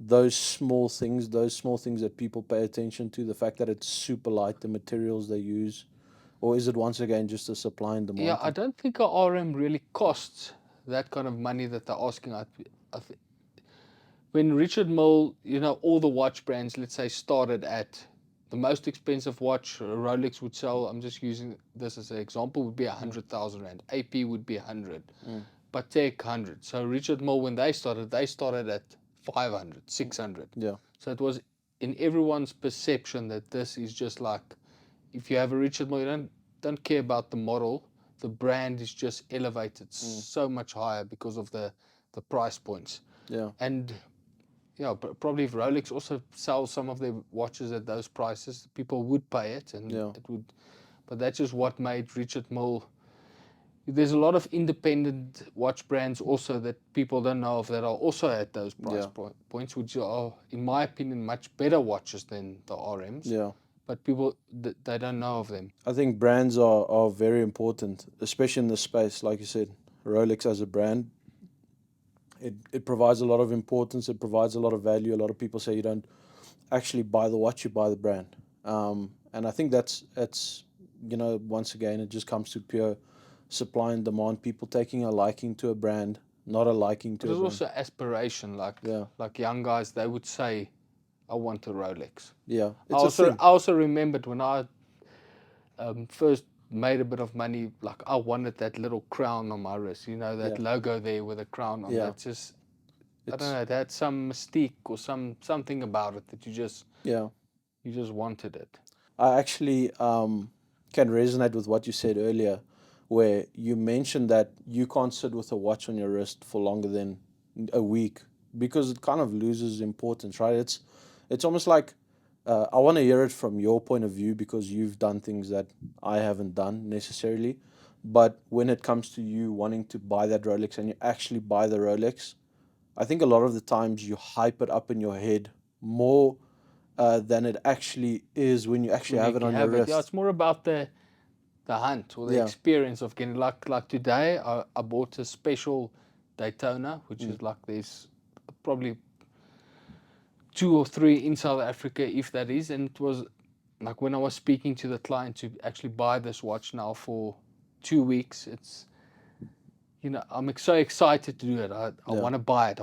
those small things that people pay attention to, the fact that it's super light, the materials they use, or is it once again just a supply and demand?
Yeah, I don't think a RM really costs that kind of money that they're asking. when Richard Mille, all the watch brands, let's say, started at the most expensive watch Rolex would sell, I'm just using this as an example, would be 100,000 Rand. AP would be 100. Patek 100. So Richard Mille, when they started at 500, 600.
Yeah.
So it was in everyone's perception that this is just like, if you have a Richard Mille, you don't care about the model. The brand is just elevated so much higher because of the price points.
Yeah.
And probably if Rolex also sells some of their watches at those prices, people would pay it, and
Yeah.
it would. But that's just what made Richard Mille. There's a lot of independent watch brands also that people don't know of that are also at those price points, which are, in my opinion, much better watches than the RMs.
Yeah.
But people, they don't know of them.
I think brands are very important, especially in this space. Like you said, Rolex as a brand, it provides a lot of importance. It provides a lot of value. A lot of people say you don't actually buy the watch, you buy the brand. And I think that's once again, it just comes to pure supply and demand. People taking a liking to a brand, not a liking to a
There's
brand.
also aspiration, like young guys, they would say, I want a Rolex.
Yeah,
I also remembered when I first made a bit of money, like I wanted that little crown on my wrist, that logo there with a crown on.
Yeah.
That's just, I don't know, it had some mystique or something about it that you just wanted it.
I actually can resonate with what you said earlier, where you mentioned that you can't sit with a watch on your wrist for longer than a week because it kind of loses importance, right? It's almost like I want to hear it from your point of view because you've done things that I haven't done necessarily. But when it comes to you wanting to buy that Rolex and you actually buy the Rolex, I think a lot of the times you hype it up in your head more than it actually is when you actually have it on your wrist.
Yeah, it's more about the hunt or the experience of getting, like today I bought a special Daytona, which is like there's probably 2 or 3 in South Africa, if that is. And it was like when I was speaking to the client to actually buy this watch now for 2 weeks, it's, I'm so excited to do it. I want to buy it.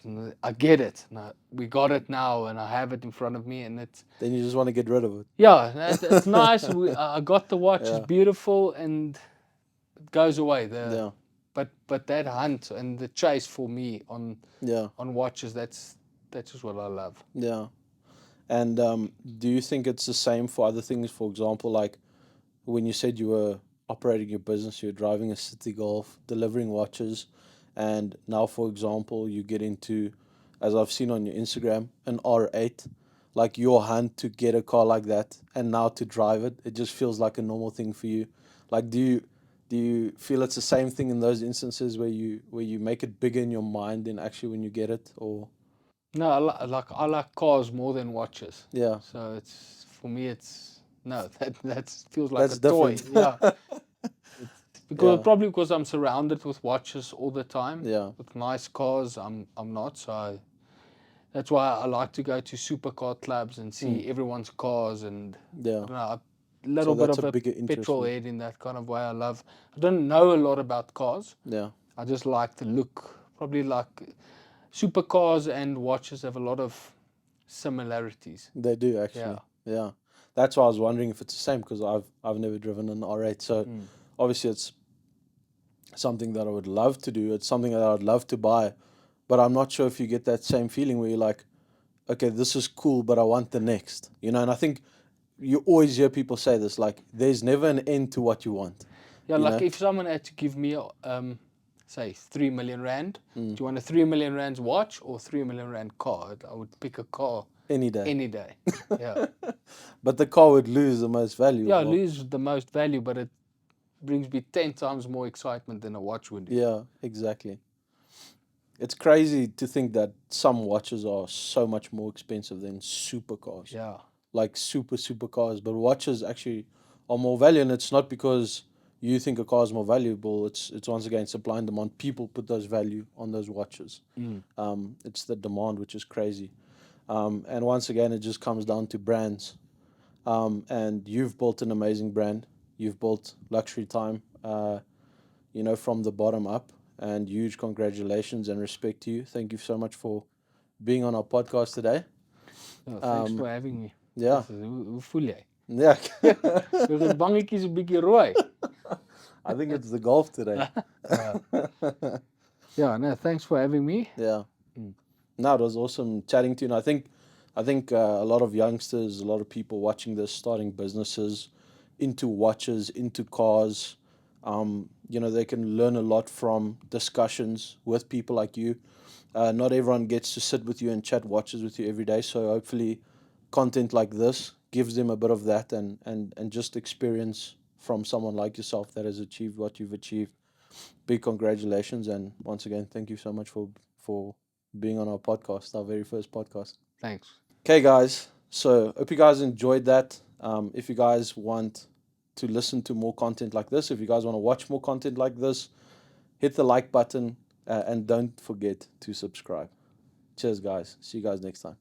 And I get it. And we got it now and I have it in front of me, and it's...
Then you just want to get rid of it.
Yeah, it's nice. I got the watch. It's beautiful and it goes away. But that hunt and the chase for me on watches, that's just what I love.
Yeah. And do you think it's the same for other things? For example, like when you said you were operating your business, you're driving a City Golf, delivering watches, and now, for example, you get into, as I've seen on your Instagram, an R8, like your hunt to get a car like that, and now to drive it, it just feels like a normal thing for you. Like, do you feel it's the same thing in those instances where you make it bigger in your mind than actually when you get it, or?
No, I like cars more than watches.
Yeah.
So it's, for me, it's no, that feels like
That's
a toy.
different.
Yeah. Probably because I'm surrounded with watches all the time.
Yeah.
With nice cars, I'm not. So that's why I like to go to supercar clubs and see everyone's cars, and I don't know, a little bit of a petrol head in that kind of way. I don't know a lot about cars.
Yeah.
I just like the look. Probably like supercars and watches have a lot of similarities.
They do actually. Yeah. That's why I was wondering if it's the same, because I've never driven an R8. So obviously it's something that I would love to do. It's something that I would love to buy, but I'm not sure if you get that same feeling where you're like, okay, this is cool, but I want the next. And I think you always hear people say this, like, there's never an end to what you want.
Yeah, like if someone had to give me, say, 3 million Rand, do you want a 3 million Rand watch or 3 million Rand car? I would pick a car.
Any day.
Any day, yeah.
But the car would lose the most value.
Yeah, lose the most value, but it brings me 10 times more excitement than a watch would do.
Yeah, exactly. It's crazy to think that some watches are so much more expensive than supercars.
Yeah.
Like supercars, but watches actually are more value, and it's not because you think a car is more valuable. It's once again supply and demand. People put those value on those watches. It's the demand, which is crazy. And once again, it just comes down to brands. And you've built an amazing brand. You've built Luxury Time, from the bottom up. And huge congratulations and respect to you. Thank you so much for being on our podcast today.
Ja, thanks for having me.
Yeah.
Hoe voel jy?
Yeah.
Jou bangetjies 'n bietjie rooi.
I think it's the golf today.
Yeah, no, thanks for having me.
Yeah. No, it was awesome chatting to you. And I think a lot of youngsters, a lot of people watching this, starting businesses, into watches, into cars, they can learn a lot from discussions with people like you. Not everyone gets to sit with you and chat watches with you every day. So hopefully content like this gives them a bit of that and just experience from someone like yourself that has achieved what you've achieved. Big congratulations. And once again, thank you so much for being on our podcast, our very first podcast.
Thanks.
Okay, guys. So hope you guys enjoyed that. If you guys want to listen to more content like this, if you guys want to watch more content like this, hit the like button and don't forget to subscribe. Cheers, guys. See you guys next time.